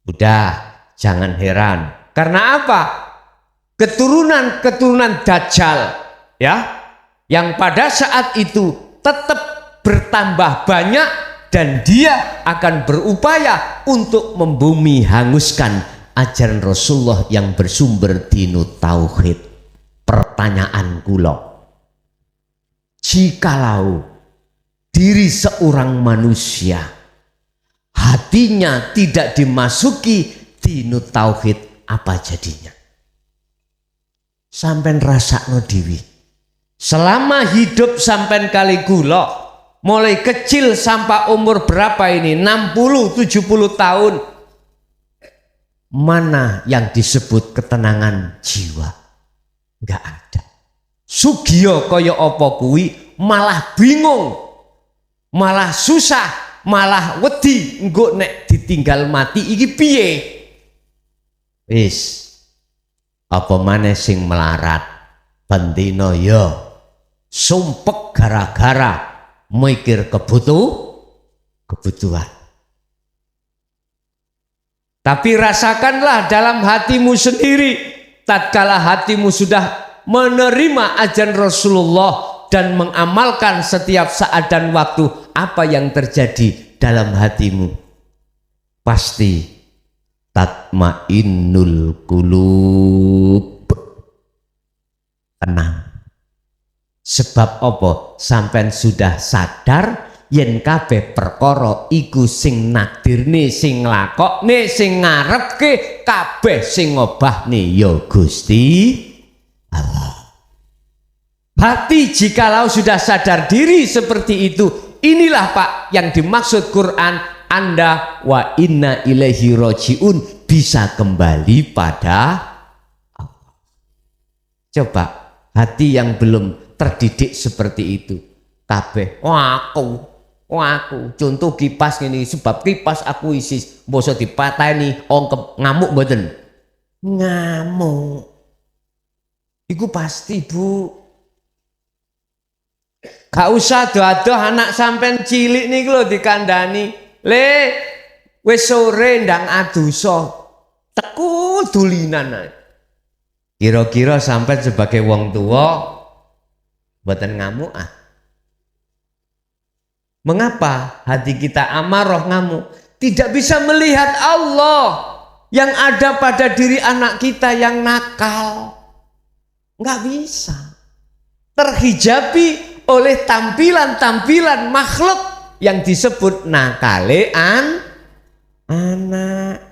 Udah, jangan heran. Karena apa? Keturunan Dajjal, ya, yang pada saat itu tetap bertambah banyak dan dia akan berupaya untuk membumi hanguskan ajaran Rasulullah yang bersumber dinu tauhid. Pertanyaan kula, jikalau diri seorang manusia hatinya tidak dimasuki dinu tauhid, apa jadinya? Sampai rasakno dewi. Selama hidup sampai kali kula, mulai kecil sampai umur berapa ini, 60-70 tahun, mana yang disebut ketenangan jiwa? Enggak ada. Sugiyo kaya apa kuwi, malah bingung, malah susah, malah wedi engko nek ditinggal mati iki piye. Wis apa maneh sing melarat bendina ya sumpek gara-gara mikir kebutuhan. Tapi rasakanlah dalam hatimu sendiri, tatkala hatimu sudah menerima ajaran Rasulullah dan mengamalkan setiap saat dan waktu, apa yang terjadi dalam hatimu? Pasti tatmainnul qulub, tenang. Sebab apa? Sampean sudah sadar yen kabeh perkara iku sing nakdirne, sing nglakokne, sing ngarepke, kabeh sing ngobahne ya Gusti Allah. Hati jikalau sudah sadar diri seperti itu, inilah Pak yang dimaksud Quran, Anda wa inna ilaihi rojiun, bisa kembali pada Allah. Coba hati yang belum terdidik seperti itu, kabeh aku contoh kipas ini, sebab kipas aku isi boso dipateni ongkep ngamuk mboten? Ngamuk iku pasti Bu. Gak usah doa-doa anak sampean cilik niku lho dikandani, le wis sore ndang adosa teku dulinan ae. Kira-kira sampean sebagai wong tua mboten ngamuk ah? Mengapa hati kita amarah ngamuk? Tidak bisa melihat Allah yang ada pada diri anak kita yang nakal. Nggak bisa. Terhijabi oleh tampilan-tampilan makhluk yang disebut nakalean anak.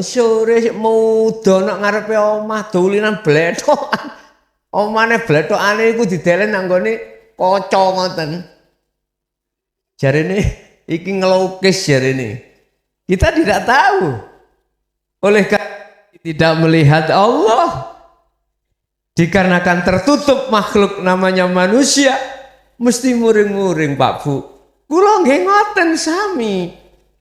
Sore muda nak ngarepe omah dolinan blethokan. Omane blethokane iku didelen nang nggone kaca ngoten. Jarene iki ngelukis jarene. Kita tidak tahu. Oleh karena tidak melihat Allah, dikarenakan tertutup makhluk namanya manusia, mesti muring-muring Pak Bu. Kula nggih ngoten sami.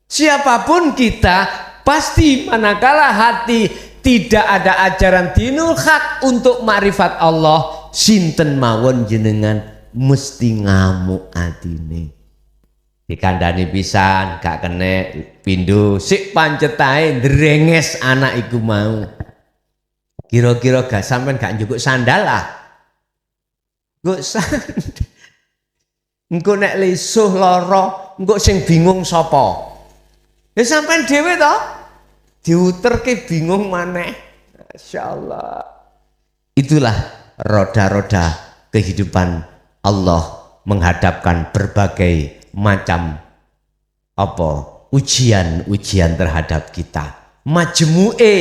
Siapapun kita, pasti manakala hati tidak ada ajaran dinul haq untuk makrifat Allah, sinten mawon jenengan mesti ngamuk atine. Dikandani pisan gak kena pindho, sik pancet ae ndrenges anak iku mau. Kira-kira gak sampean gak njukuk sandal ah. Nggo sandal. Engko nek lesuh lara, engko sing bingung sapa? Ya sampean dhewe to? Diuterke bingung maneh. Masyaallah. Itulah roda-roda kehidupan Allah menghadapkan berbagai macam ujian-ujian terhadap kita. Majmu'e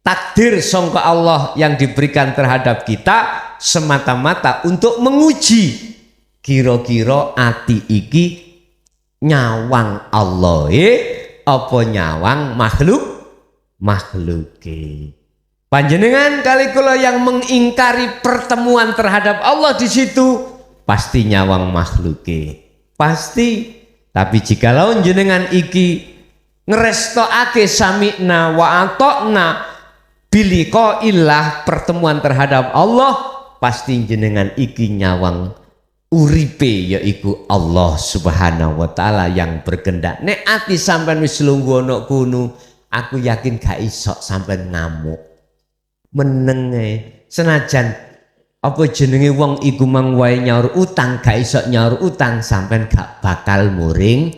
takdir sangka Allah yang diberikan terhadap kita semata-mata untuk menguji kira-kira ati iki nyawang Allah apa nyawang makhluke. Panjenengan kali kula yang mengingkari pertemuan terhadap Allah di situ pasti nyawang makhluke, pasti. Tapi jikalau jenengan iki ngerestokake sami'na wa ata'na biliko ilah pertemuan terhadap Allah, pasti jenengan iki nyawang uripe yaiku Allah Subhanahu wa taala yang berkehendak. Nek ati sampean wis lungguh ana kono, aku yakin gak iso sampean ngamuk. Menenge senajan Apa jenenge wong iku mang wae nyaur utang gak iso nyaur utang sampean gak bakal muring.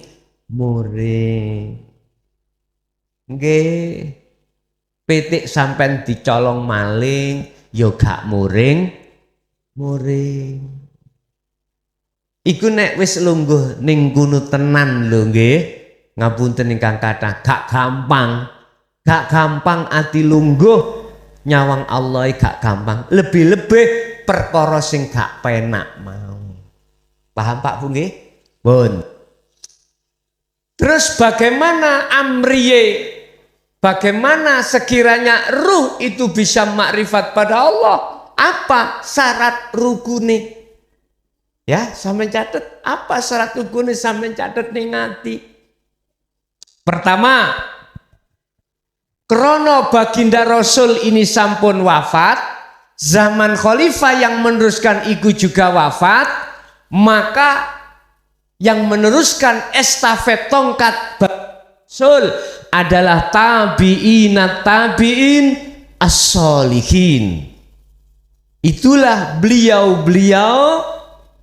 Nggih. Pitik sampean dicolong maling ya gak muring. Iku nek wis lungguh ning kono tenan lho nggih. Ngapunten ingkang kathah, gak gampang ati lungguh nyawang Allah gak gampang. Lebih-lebih perkara sing gak penak mau. Paham Pak Bu nggih? Pun. Terus bagaimana amriye? Bagaimana sekiranya ruh itu bisa makrifat pada Allah? Apa syarat rukune? Ya, sampeyan catet apa syarat rukune sampeyan catet ning ati. Pertama, krono baginda Rasul ini sampun wafat, zaman khalifah yang meneruskan iku juga wafat, maka yang meneruskan estafet tongkat Rasul adalah tabi'in as-solihin. Itulah beliau-beliau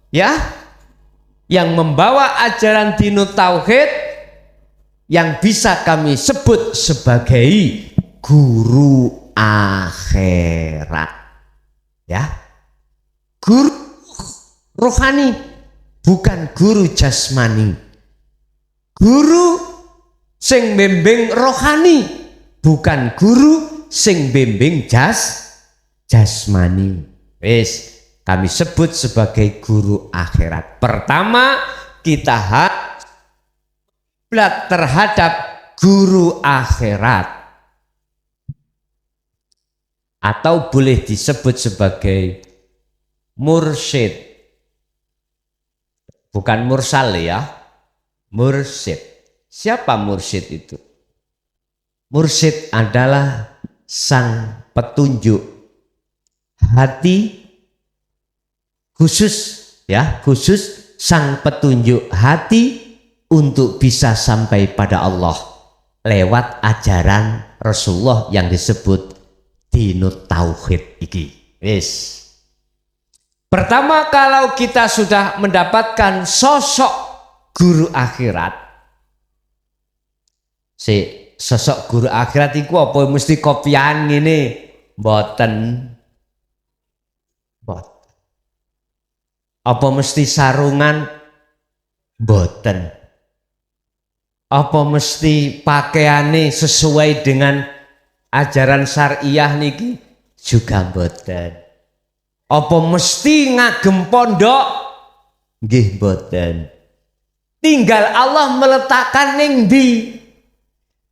ya yang membawa ajaran dinut tauhid yang bisa kami sebut sebagai guru akhirat. Ya. Guru rohani, bukan guru jasmani. Guru sing bimbing rohani, bukan guru sing bimbing jasmani. Wis kami sebut sebagai guru akhirat. Pertama, kita terhadap guru akhirat, atau boleh disebut sebagai mursyid, bukan mursal ya, mursyid. Siapa mursyid itu? Mursyid adalah sang petunjuk hati khusus ya, khusus sang petunjuk hati untuk bisa sampai pada Allah lewat ajaran Rasulullah yang disebut dinut tauhid iki. Wis. Pertama, kalau kita sudah mendapatkan sosok guru akhirat, sosok guru akhirat iku apa mesti kopian ngene? Mboten. Apa mesti sarungan? Mboten. Apa mesti pakaiane sesuai dengan ajaran syariah niki? Juga mboten. Apa mesti ngagem pondok? Nggih mboten. Tinggal Allah meletakkan ning ndi.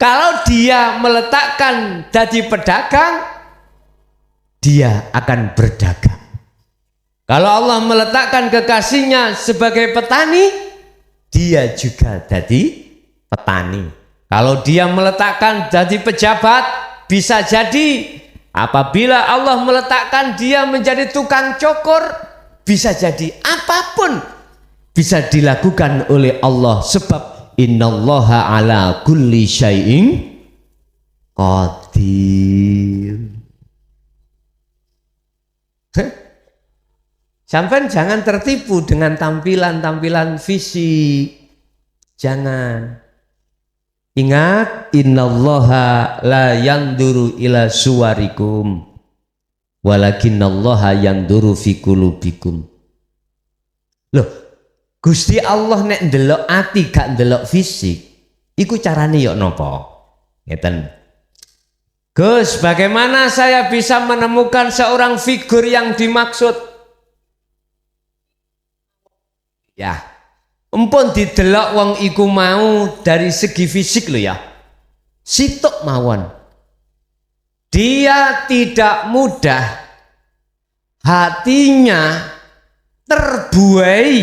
Kalau dia meletakkan jadi pedagang, dia akan berdagang. Kalau Allah meletakkan kekasihnya sebagai petani, dia juga jadi petani. Kalau dia meletakkan jadi pejabat, bisa jadi. Apabila Allah meletakkan dia menjadi tukang cukur, bisa jadi. Apapun bisa dilakukan oleh Allah, sebab innallaha ala kulli syai'in qadir. Sampai jangan tertipu dengan tampilan-tampilan fisik. Jangan. Ingat, innallaha la yanduru ila suwarikum walakinallaha yanduru fi qulubikum. Loh, Gusti Allah nek ndelok ati gak ndelok fisik, iku carane yo napa? Ngeten. Gus, bagaimana saya bisa menemukan seorang figur yang dimaksud? Ya, empun didelok wong iku mau dari segi fisik lo ya, sitok mawon. Dia tidak mudah hatinya terbuai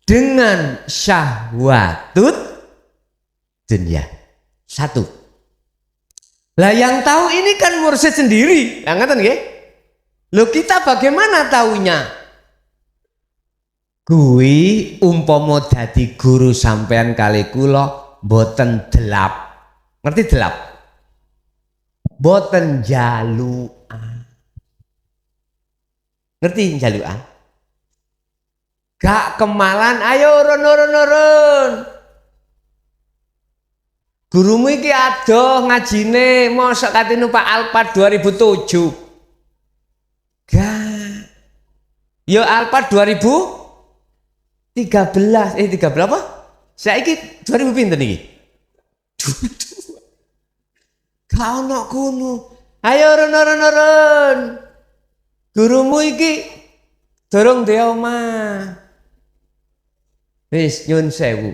dengan syahwatut dunia. Satu. Lah yang tahu ini kan mursyid sendiri, yang ngeten nggih. Lo kita bagaimana taunya? Kuwi umpama dadi guru sampean kali kula mboten delap. Ngerti delap? Mboten jalukan. Ngerti jalukan? Gak kemalan, ayo urun. Gurumu iki adoh ngajine, mosok kate numpak Alphard 2007. Gak. Yo Alphard 2013, 13 apa? Saiki 2000 pinten iki? Gak ono kono. Ayo urun. Gurumu iki dorong duwe omah. Wis nyun sewu.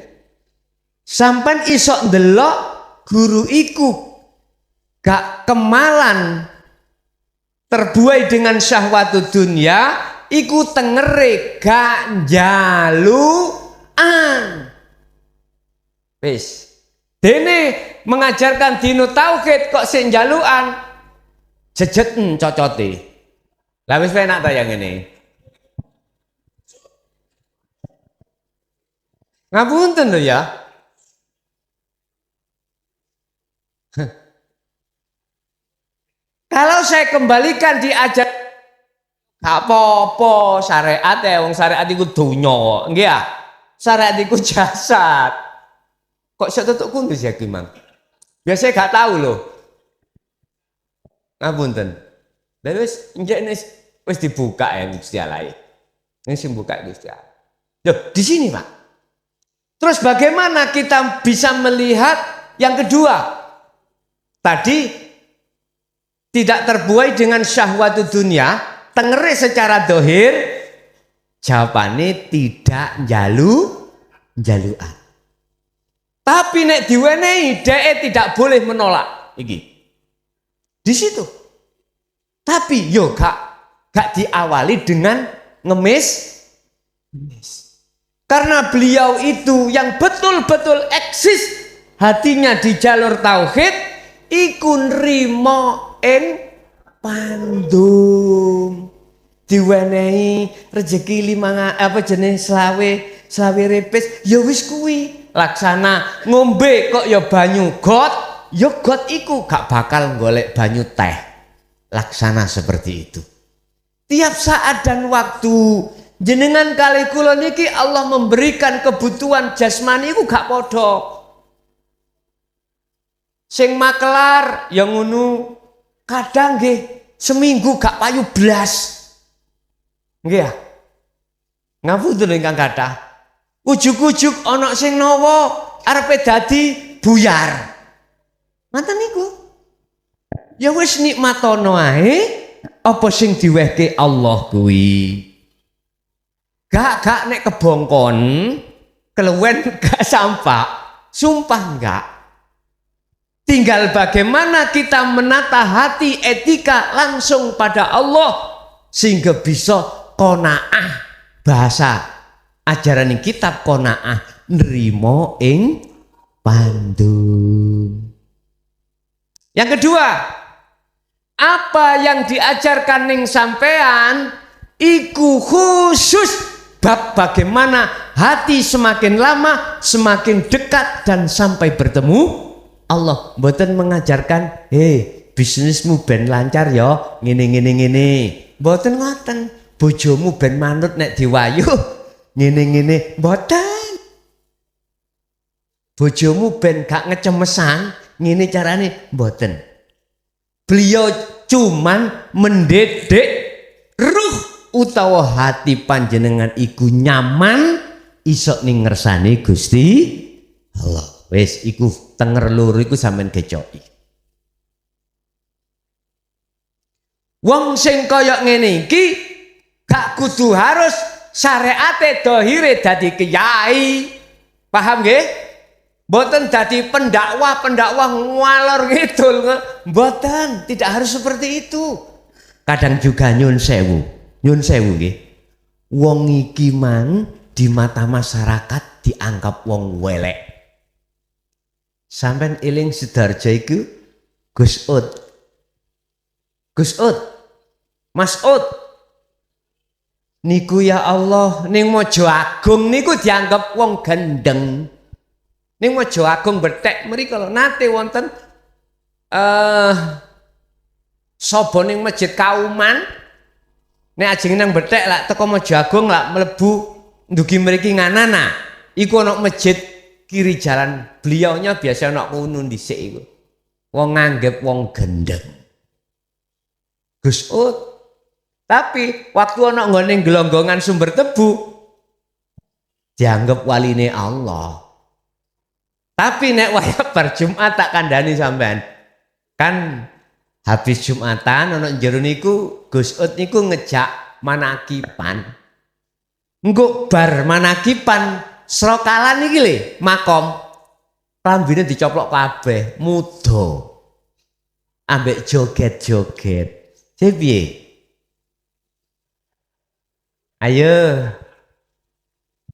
Sampan isok ndelok guru iku gak kemalan terbuai dengan syahwatu dunia, iku tengere gak njalukan. Wis. Dene mengajarkan dino tauhid kok sing njalukan. Jejeten cocote. Lah wis penak ta yang ini. Ngapunten lho ya. Kalau saya kembalikan diajar gak apa-apa syariat ya, wong syariat iku donya, nggih ya. Syariat iku jasad. Kok iso tutuk kundus ya ki, Mang? Biasanya gak tahu loh. Ngapunten. Lah wis njek wis dibuka ya Gusti Allah. Ini sing buka Gusti Allah. Loh, di sini, Pak. Terus bagaimana kita bisa melihat yang kedua? Tadi tidak terbuai dengan syahwatu dunia, tengere secara dohir, jawabannya tidak jaluan. Tapi nek diwenehi dhek tidak boleh menolak iki. Di situ. Tapi yo gak diawali dengan ngemis. Karena beliau itu yang betul-betul eksis hatinya di jalur tauhid, iku nrimo ing pandum. Diwenehi rezeki selawe repes, ya wis kuwi. Laksana ngombe kok ya banyu got, ya got iku gak bakal golek banyu teh. Laksana seperti itu. Tiap saat dan waktu jenengan kali kula niki Allah memberikan kebutuhan jasmani iku gak padha. Sing makelar yang ngono kadang nggih seminggu gak payu blas. Nggih ya. Ngapunten ingkang kathah. Ujug-ujug ana sing nawa arepe dadi buyar. Ngoten niku. Ya wis nikmatono ae apa sing diwehke Allah kuwi. Gak nek kebongkon, keluwen gak sampah, sumpah enggak. Tinggal bagaimana kita menata hati etika langsung pada Allah sehingga bisa qanaah, bahasa ajaran ing kitab qanaah, nrimo ing pandum. Yang kedua, apa yang diajarkan ning sampean iku khusus bab bagaimana hati semakin lama semakin dekat dan sampai bertemu Allah. Mboten mengajarkan bisnismu ben lancar ya ngene. Mboten ngoten. Bojomu ben manut nek diwayu ngene. Mboten. Bojomu ben gak ngecemesan ngene carane. Mboten. Beliau cuman mendidik ruh utawa hati panjenengan iku nyaman iso ning ngersane Gusti Allah. Wis iku tenger loro iku sampean gecoki. Wong sing kaya ngene iki gak kudu harus syariate dohire dadi kiai. Paham nggih? Mboten dadi pendakwah ngalor ngidul. Mboten, tidak harus seperti itu. Kadang juga nyun sewu nggih. Wong iki mang di mata masyarakat dianggap wong welek. Sampai eling Sidarja iku Gus Ud, Mas Ud. Niku ya Allah, ning Mojoagung niku dianggap wong gendeng. Ning Mojoagung Betek mriki lho nate wonten sapa ning Masjid Kauman Nek ajeng nang Bethek lak teko Mojoagung lak mlebu ndugi mriki nganana. Iku ana masjid kiri jalan. Beliaunya biasa ana kono dhisik iku. Wong nganggep wong gendeng. Gus Ut. Tapi waktu ana nggone gelonggongan Sumber Tebu dianggap waline Allah. Tapi nek wayah bar Jumat tak kandhani sampean. Kan habis Jumatan ana jero niku Gus Ut niku ngejak manakipan. Engko bar manakipan srokalan iki lho makom. Klambine dicoplok kabeh, muda. Ambek joget-joget. Piye? Ayo.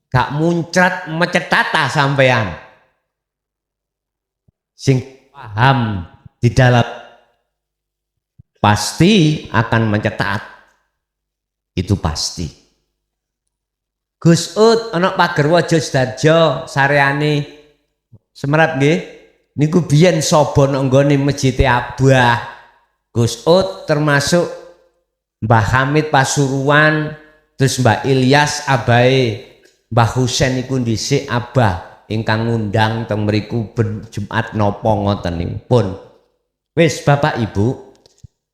Gak muncrat mecetata sampean. Sing paham di dalam pasti akan mencetat, itu pasti. Gus Ut ana pager Wajo Sedarjo sareane Semerap nggih niku biyen sapa nang nggone Masjid Abah. Gus Ut termasuk Mbah Hamid Pasuruan, terus Mbah Ilyas abahe Mbah Husen iku dhisik Abah ingkang ngundang teng mriku ben Jumat napa ngoten pun. Wis Bapak Ibu,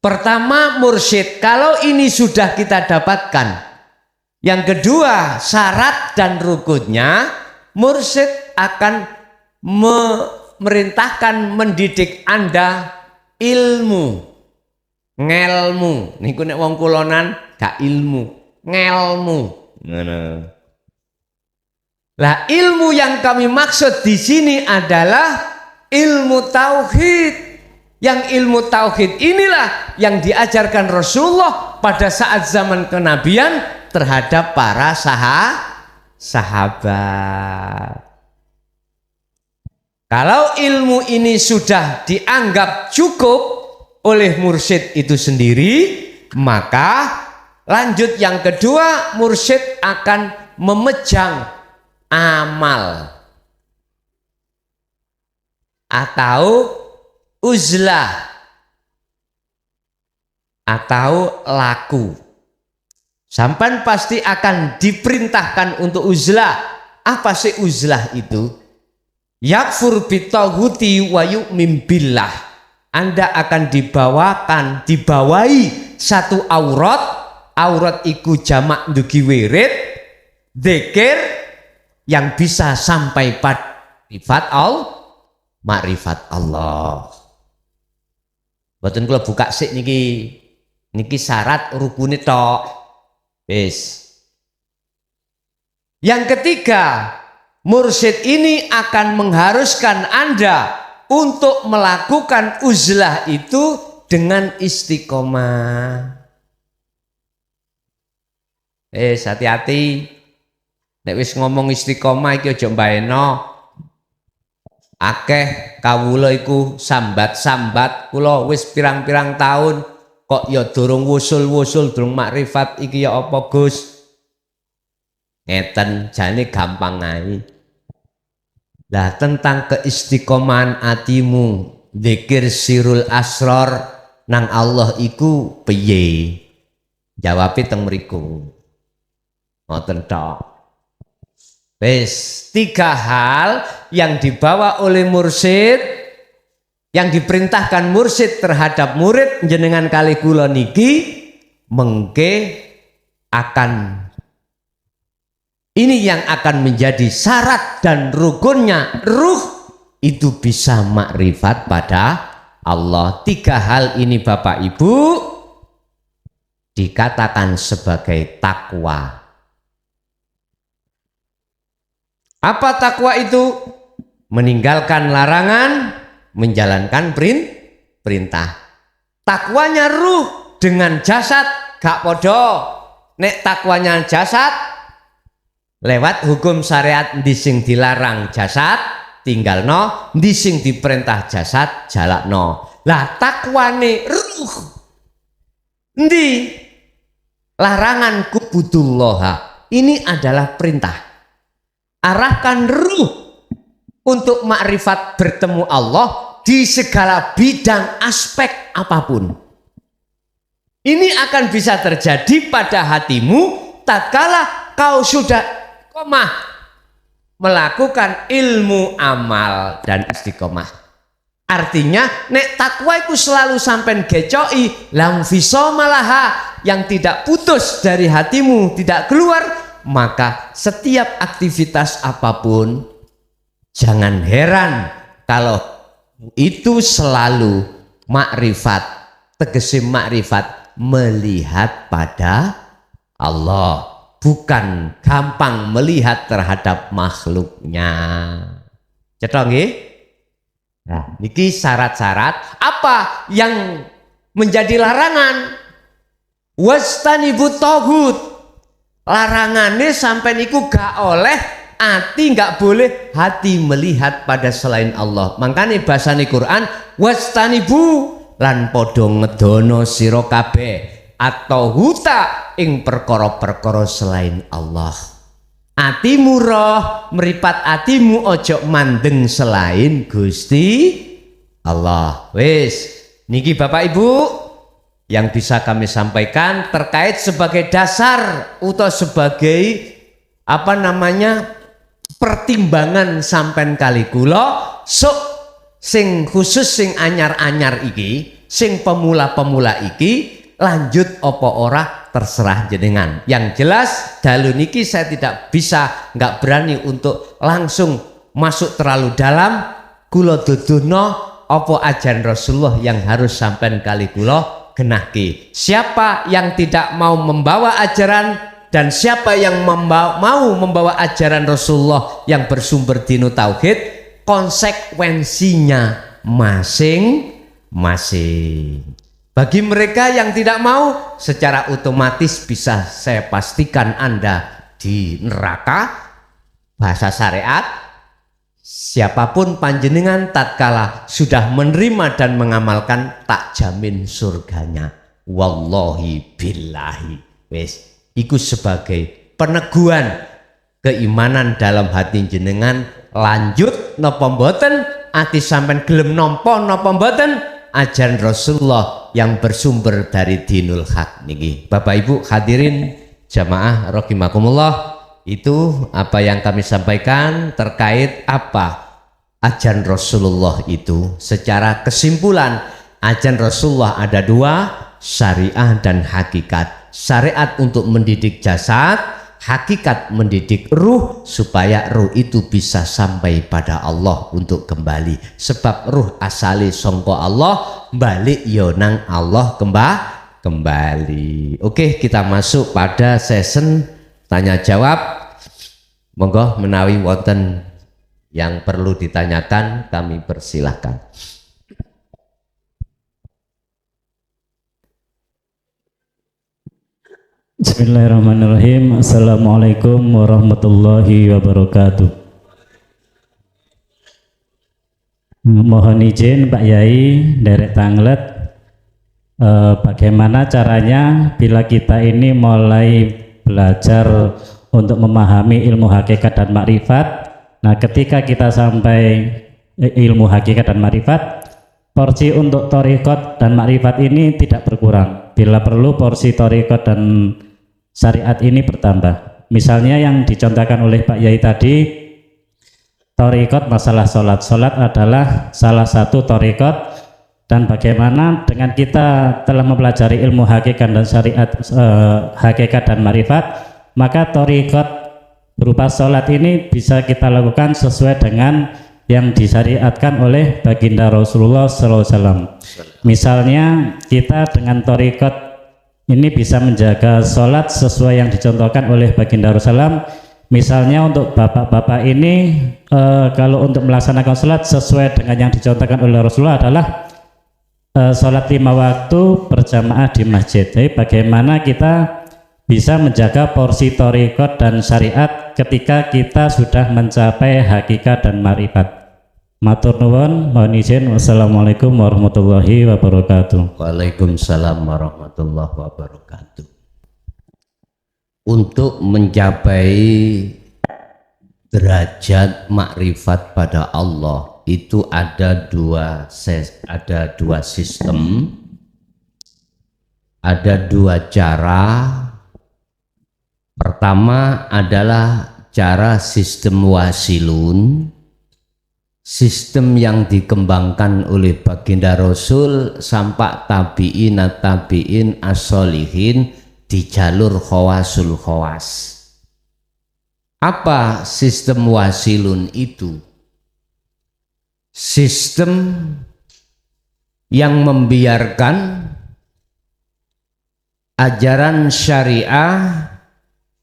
pertama mursyid, kalau ini sudah kita dapatkan. Yang kedua syarat dan rukunnya, mursyid akan memerintahkan mendidik Anda ilmu, ngelmu. Niku nek wong kulonan gak ilmu, ngelmu. Ngono. Lah ilmu yang kami maksud di sini adalah ilmu tauhid. Yang ilmu tauhid inilah yang diajarkan Rasulullah pada saat zaman kenabian terhadap para sahabat. Kalau ilmu ini sudah dianggap cukup oleh mursyid itu sendiri, maka lanjut yang kedua, mursyid akan memejang amal atau uzlah atau laku. Sampan pasti akan diperintahkan untuk uzlah. Apa sih uzlah itu? Yakfur bitaghuti wa yu'min billah. Anda akan dibawahi satu aurat. Aurat iku jamak ndugi wirid, dzikir yang bisa sampai pada makrifat Allah. Mboten kula buka sik niki syarat rukune tok. Wis. Yang ketiga, mursyid ini akan mengharuskan Anda untuk melakukan uzlah itu dengan istiqomah. Hati-hati. Nek wis ngomong istiqomah iki aja mbaeno. Akeh kawula iku sambat-sambat, kula wis pirang-pirang tahun kok ya durung wusul-wusul, durung makrifat iki ya apa Gus? Ngeten jane gampang ae. Lah tentang keistiqomahan atimu, zikir sirul asror nang Allah iku piye? Jawabe teng mriku. Ngoten tok. Wes, 3 hal yang dibawa oleh mursyid, yang diperintahkan mursyid terhadap murid jenengan kali kula niki mengke akan ini yang akan menjadi syarat dan rukunnya ruh itu bisa makrifat pada Allah. 3 hal ini Bapak Ibu dikatakan sebagai takwa. Apa takwa itu? Meninggalkan larangan, menjalankan perintah. Takwanya ruh dengan jasad gak podo. Nek takwanya jasad lewat hukum syariat ndising dilarang jasad tinggalno, ndising diperintah jasad jalakno. Lah takwane ruh ndi larangan kubudullah ini adalah perintah. Arahkan ruh untuk makrifat bertemu Allah di segala bidang aspek apapun. Ini akan bisa terjadi pada hatimu tatkala kau sudah istiqomah melakukan ilmu amal dan istiqomah. Artinya nek takwa itu selalu sampai gecoi lam malaha, yang tidak putus dari hatimu, tidak keluar, maka setiap aktivitas apapun jangan heran kalau itu selalu makrifat. Tegese makrifat melihat pada Allah, bukan gampang melihat terhadap makhluknya. Cetha nggih? Nah, niki syarat-syarat apa yang menjadi larangan. Wastanibut taghut. Larangane sampai niku gak oleh hati, gak boleh hati melihat pada selain Allah. Makanya bahasane Quran wastanibu lan padha ngedono sira kabeh atau huta ing perkara-perkara selain Allah. Atimu roh meripat atimu ojo mandeng selain Gusti Allah. Wis niki Bapak Ibu yang bisa kami sampaikan terkait sebagai dasar atau sebagai pertimbangan sampean kali kula sok sing khusus sing anyar-anyar iki, sing pemula-pemula iki lanjut opo ora terserah jenengan. Yang jelas dalu niki saya tidak bisa, nggak berani untuk langsung masuk terlalu dalam. Kula duduhno opo ajaran Rasulullah yang harus sampean kali kula genahke. Siapa yang tidak mau membawa ajaran dan siapa yang mau membawa ajaran Rasulullah yang bersumber dino tauhid, konsekuensinya masing-masing. Bagi mereka yang tidak mau, secara otomatis bisa saya pastikan Anda di neraka. Bahasa syariat, siapapun panjenengan tatkala sudah menerima dan mengamalkan, tak jamin surganya. Wallahi billahi. Wes, iku sebagai peneguhan keimanan dalam hati jenengan. Lanjut napa mboten, ati sampean gelem nampa napa mboten ajaran Rasulullah yang bersumber dari dinul haq niki. Bapak Ibu hadirin jamaah rahimakumullah, itu apa yang kami sampaikan terkait apa ajaran Rasulullah itu. Secara kesimpulan, ajaran Rasulullah ada dua, syariah dan hakikat. Syariat untuk mendidik jasad, hakikat mendidik ruh supaya ruh itu bisa sampai pada Allah untuk kembali. Sebab ruh asali songko Allah, balik yonang Allah kembali. Oke, kita masuk pada session tanya jawab. Monggo menawi wonten yang perlu ditanyakan kami persilahkan. Bismillahirrahmanirrahim. Assalamualaikum warahmatullahi wabarakatuh. Mohon izin Pak Yai, derek tanglet, bagaimana caranya bila kita ini mulai belajar untuk memahami ilmu hakikat dan makrifat. Nah, ketika kita sampai ilmu hakikat dan makrifat, porsi untuk thariqat dan makrifat ini tidak berkurang. Bila perlu porsi thariqat dan syariat ini bertambah. Misalnya yang dicontohkan oleh Pak Yai tadi, thariqat masalah sholat. Sholat adalah salah satu thariqat, dan bagaimana dengan kita telah mempelajari ilmu hakikat dan syariat, hakikat dan makrifat, maka thariqat berupa sholat ini bisa kita lakukan sesuai dengan yang disyariatkan oleh baginda Rasulullah SAW. Misalnya kita dengan thariqat ini bisa menjaga sholat sesuai yang dicontohkan oleh baginda Rasulullah. Misalnya untuk bapak-bapak ini kalau untuk melaksanakan sholat sesuai dengan yang dicontohkan oleh Rasulullah adalah sholat 5 waktu berjamaah di masjid. Jadi bagaimana kita bisa menjaga porsi thariqat dan syariat ketika kita sudah mencapai hakikat dan makrifat. Matur nuwun, mohon izin. Wassalamualaikum warahmatullahi wabarakatuh. Waalaikumsalam warahmatullahi wabarakatuh. Untuk mencapai derajat makrifat pada Allah itu ada dua sistem. ada dua cara. Pertama adalah cara sistem wasilun, sistem yang dikembangkan oleh baginda Rasul sampai tabi'in tabi'in as-solihin di jalur khawasul khawas. Apa sistem wasilun itu? Sistem yang membiarkan ajaran syariah,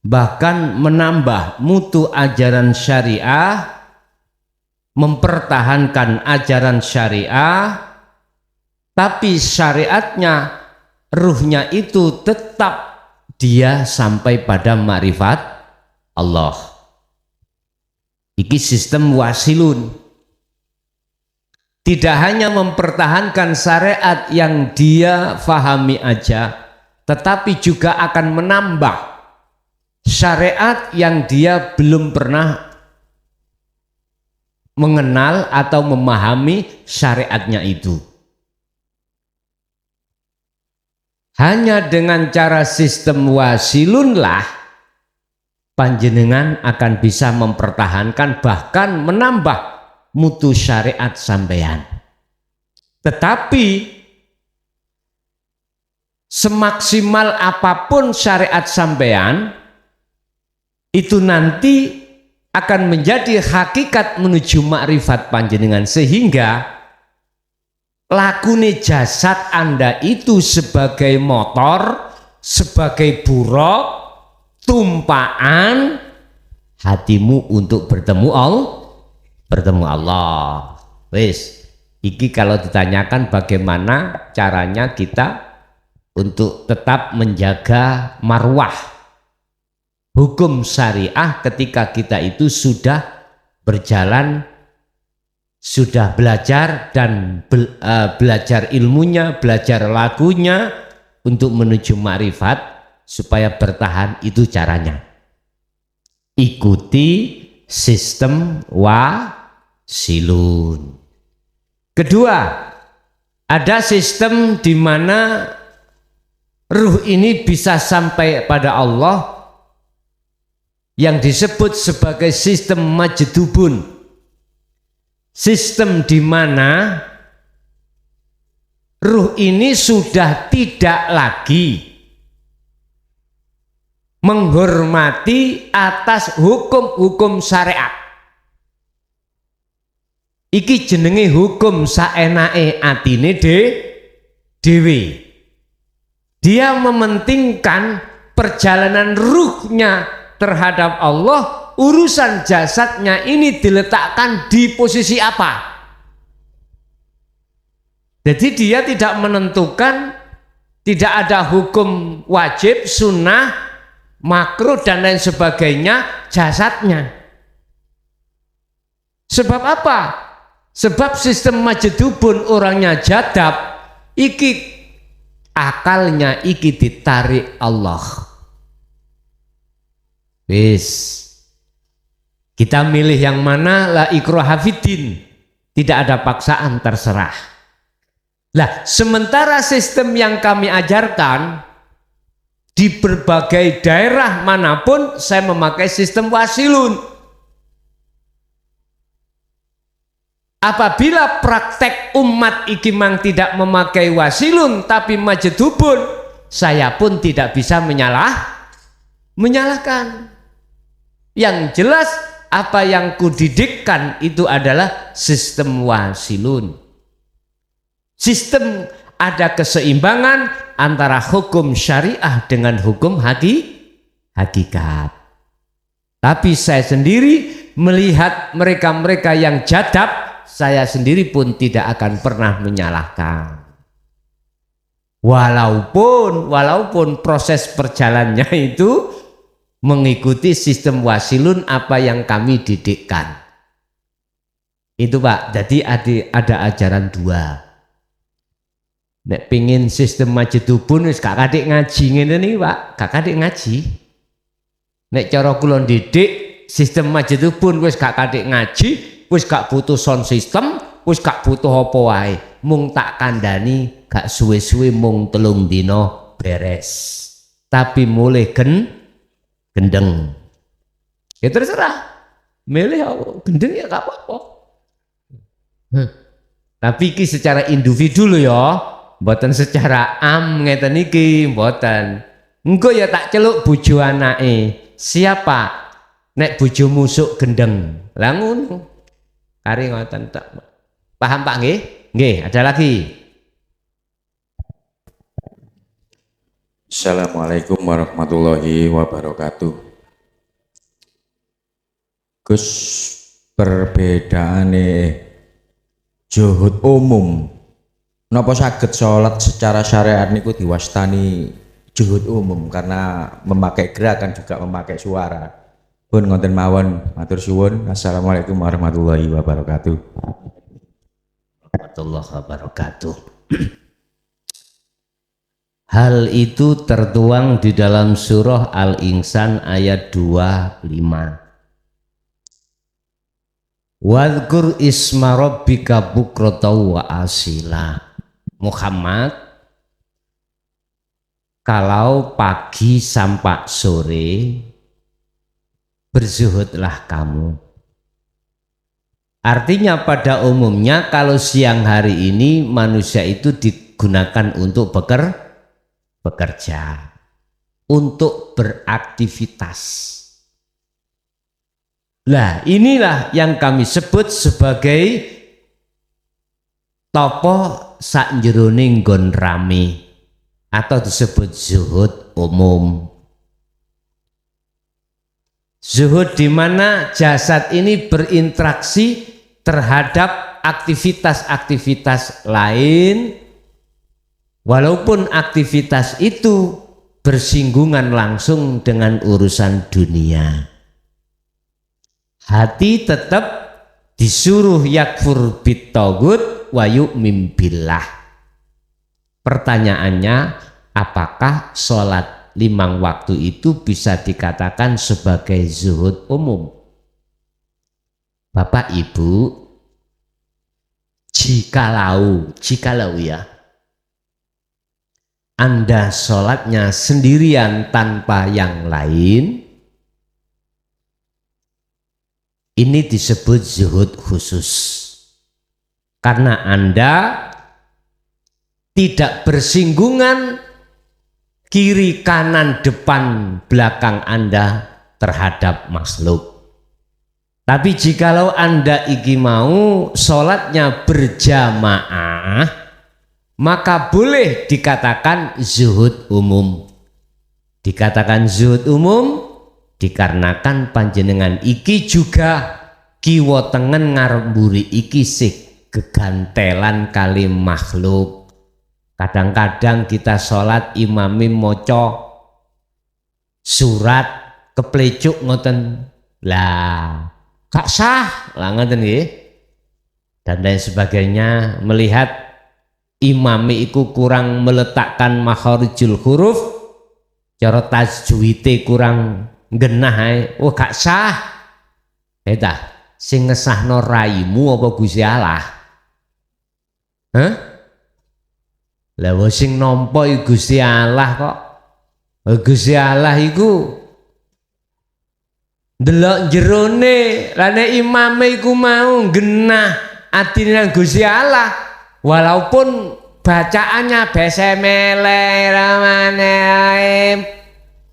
bahkan menambah mutu ajaran syariah, mempertahankan ajaran syariah, tapi syariatnya, ruhnya itu tetap dia sampai pada ma'rifat Allah. Iki sistem wasilun. Tidak hanya mempertahankan syariat yang dia fahami aja, tetapi juga akan menambah syariat yang dia belum pernah mengenal atau memahami syariatnya itu. Hanya dengan cara sistem wasilunlah panjenengan akan bisa mempertahankan bahkan menambah mutu syariat sampean. Tetapi semaksimal apapun syariat sampean, itu nanti akan menjadi hakikat menuju makrifat panjenengan, sehingga lakune jasad Anda itu sebagai motor, sebagai buruk, tumpaan hatimu untuk bertemu Allah. Wis, iki kalau ditanyakan bagaimana caranya kita untuk tetap menjaga marwah hukum syariah ketika kita itu sudah berjalan, sudah belajar dan belajar ilmunya, belajar lagunya untuk menuju makrifat supaya bertahan. Itu caranya. Ikuti sistem wasilun. Kedua, ada sistem di mana ruh ini bisa sampai pada Allah yang disebut sebagai sistem majdubun. Sistem di mana ruh ini sudah tidak lagi menghormati atas hukum-hukum syariat. Iki jenenge hukum saenake atine dewe. Dia mementingkan perjalanan ruhnya terhadap Allah, urusan jasadnya ini diletakkan di posisi apa. Jadi dia tidak menentukan, tidak ada hukum wajib, sunnah, makruh dan lain sebagainya jasadnya. Sebab apa? Sebab sistem majdubun, orangnya jadab, iki akalnya iki ditarik Allah. Wis, kita milih yang mana, la ikraha fiddin, tidak ada paksaan, terserah. Lah, sementara sistem yang kami ajarkan di berbagai daerah manapun saya memakai sistem wasilun. Apabila praktek umat iki mang tidak memakai wasilun tapi majdubun, saya pun tidak bisa menyalahkan. Yang jelas apa yang kudidikkan itu adalah sistem wasilun. Sistem ada keseimbangan antara hukum syariah dengan hukum hakikat. Tapi saya sendiri melihat mereka-mereka yang jadab, saya sendiri pun tidak akan pernah menyalahkan. Walaupun proses perjalannya itu mengikuti sistem wasilun apa yang kami didikkan. Itu Pak, jadi ada ajaran dua. Nek pingin sistem majdubun wis gak kadik ngaji ngene niki Pak, gak kadik ngaji. Nek cara kula didik sistem majdubun wis gak kadik ngaji, wis gak butuh sound system, wis gak butuh apa wae. Mung tak kandhani gak suwe-suwe mung 3 dina beres. Tapi mulai gendeng. Ya terserah. Milih gendeng ya gak apa-apa. Tapi iki secara individu lho ya, mboten secara ngeten iki, mboten. Engko ya tak celuk bojo anake. Siapa? Nek bojo musuk gendeng. Lah ngono. Kari ngoten tok. Paham Pak nggih? Nggih, ada lagi. Assalamualaikum warahmatullahi wabarakatuh. Gus, perbedaane zuhud umum napa saged sholat secara syariat niku diwastani zuhud umum karena memakai gerakan juga memakai suara. Pun ngonten mawon, matur suwun. Assalamualaikum warahmatullahi wabarakatuh. Warahmatullahi wabarakatuh. Hal itu tertuang di dalam surah Al-Insan ayat 25. Wadhkur isma rabbika bukratan wa asila. Muhammad, kalau pagi sampai sore berzuhudlah kamu. Artinya pada umumnya kalau siang hari ini manusia itu digunakan untuk bekerja, untuk beraktivitas. Lah inilah yang kami sebut sebagai topo sak jeroning nggon rame atau disebut zuhud umum. Zuhud di mana jasad ini berinteraksi terhadap aktivitas-aktivitas lain walaupun aktivitas itu bersinggungan langsung dengan urusan dunia. Hati tetap disuruh yakfur bitagut wa yu'min billah. Pertanyaannya, apakah sholat 5 waktu itu bisa dikatakan sebagai zuhud umum? Bapak Ibu, jikalau ya Anda sholatnya sendirian tanpa yang lain, ini disebut zuhud khusus karena Anda tidak bersinggungan kiri kanan depan belakang Anda terhadap makhluk. Tapi jikalau Anda iki mau sholatnya berjamaah, maka boleh dikatakan zuhud umum. Dikatakan zuhud umum dikarenakan panjenengan iki juga kiwa tengen ngarep mburi iki sih gegantelan kali makhluk. Kadang-kadang kita sholat imami moco surat keplecuk ngoten lah gak sah lah ngoten nggih dan lain sebagainya. Melihat imami iku kurang meletakkan makharijul huruf, cara tajwide kurang genah ae, oh gak sah. Eta sing ngesahno raimu apa Gusti Allah? Hah? Lah sing nampa iku Gusti Allah kok. Gusti Allah iku ndelok jerone, lah nek imame iku mau genah atine nang Gusti Allah walaupun bacaannya Bismillahirrahmanirrahim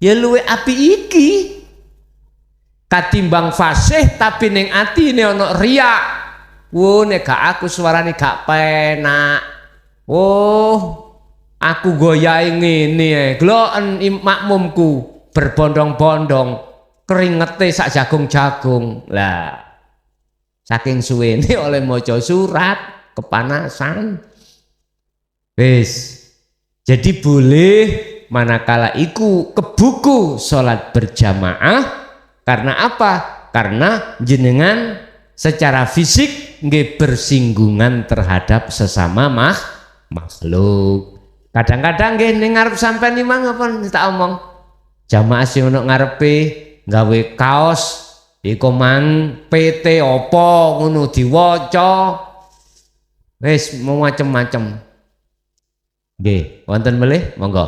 ya luwe api iki katimbang fasih tapi ning atine ana riya. Wo nek gak aku suarane gak penak. Oh, aku goyahe ngene ae. Gloken makmumku berbondong-bondong, keringete sak jagung-jagung. Lah, saking suwene oleh maca surat kepanasan. Wis. Jadi boleh manakala iku kebuku sholat berjamaah. Karena apa? Karena jenengan secara fisik nggih bersinggungan terhadap sesama makhluk. Kadang-kadang nggih ning ngarep sampean iki mang apa tak omong. Jamaah sing ono ngarepe gawe kaos iku mang PT opo ngono diwaca. Wis macem-macem. Nggih, wonten melih monggo.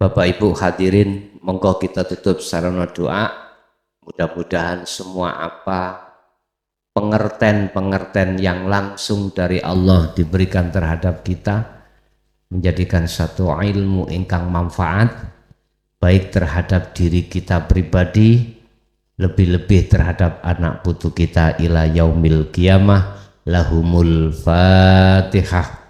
Bapak Ibu hadirin, monggo kita tutup sarana doa. Mudah-mudahan semua pengertian yang langsung dari Allah diberikan terhadap kita menjadikan satu ilmu ingkang manfaat baik terhadap diri kita pribadi, lebih-lebih terhadap anak putu kita ila yaumil qiyamah. Lahumul Fatihah.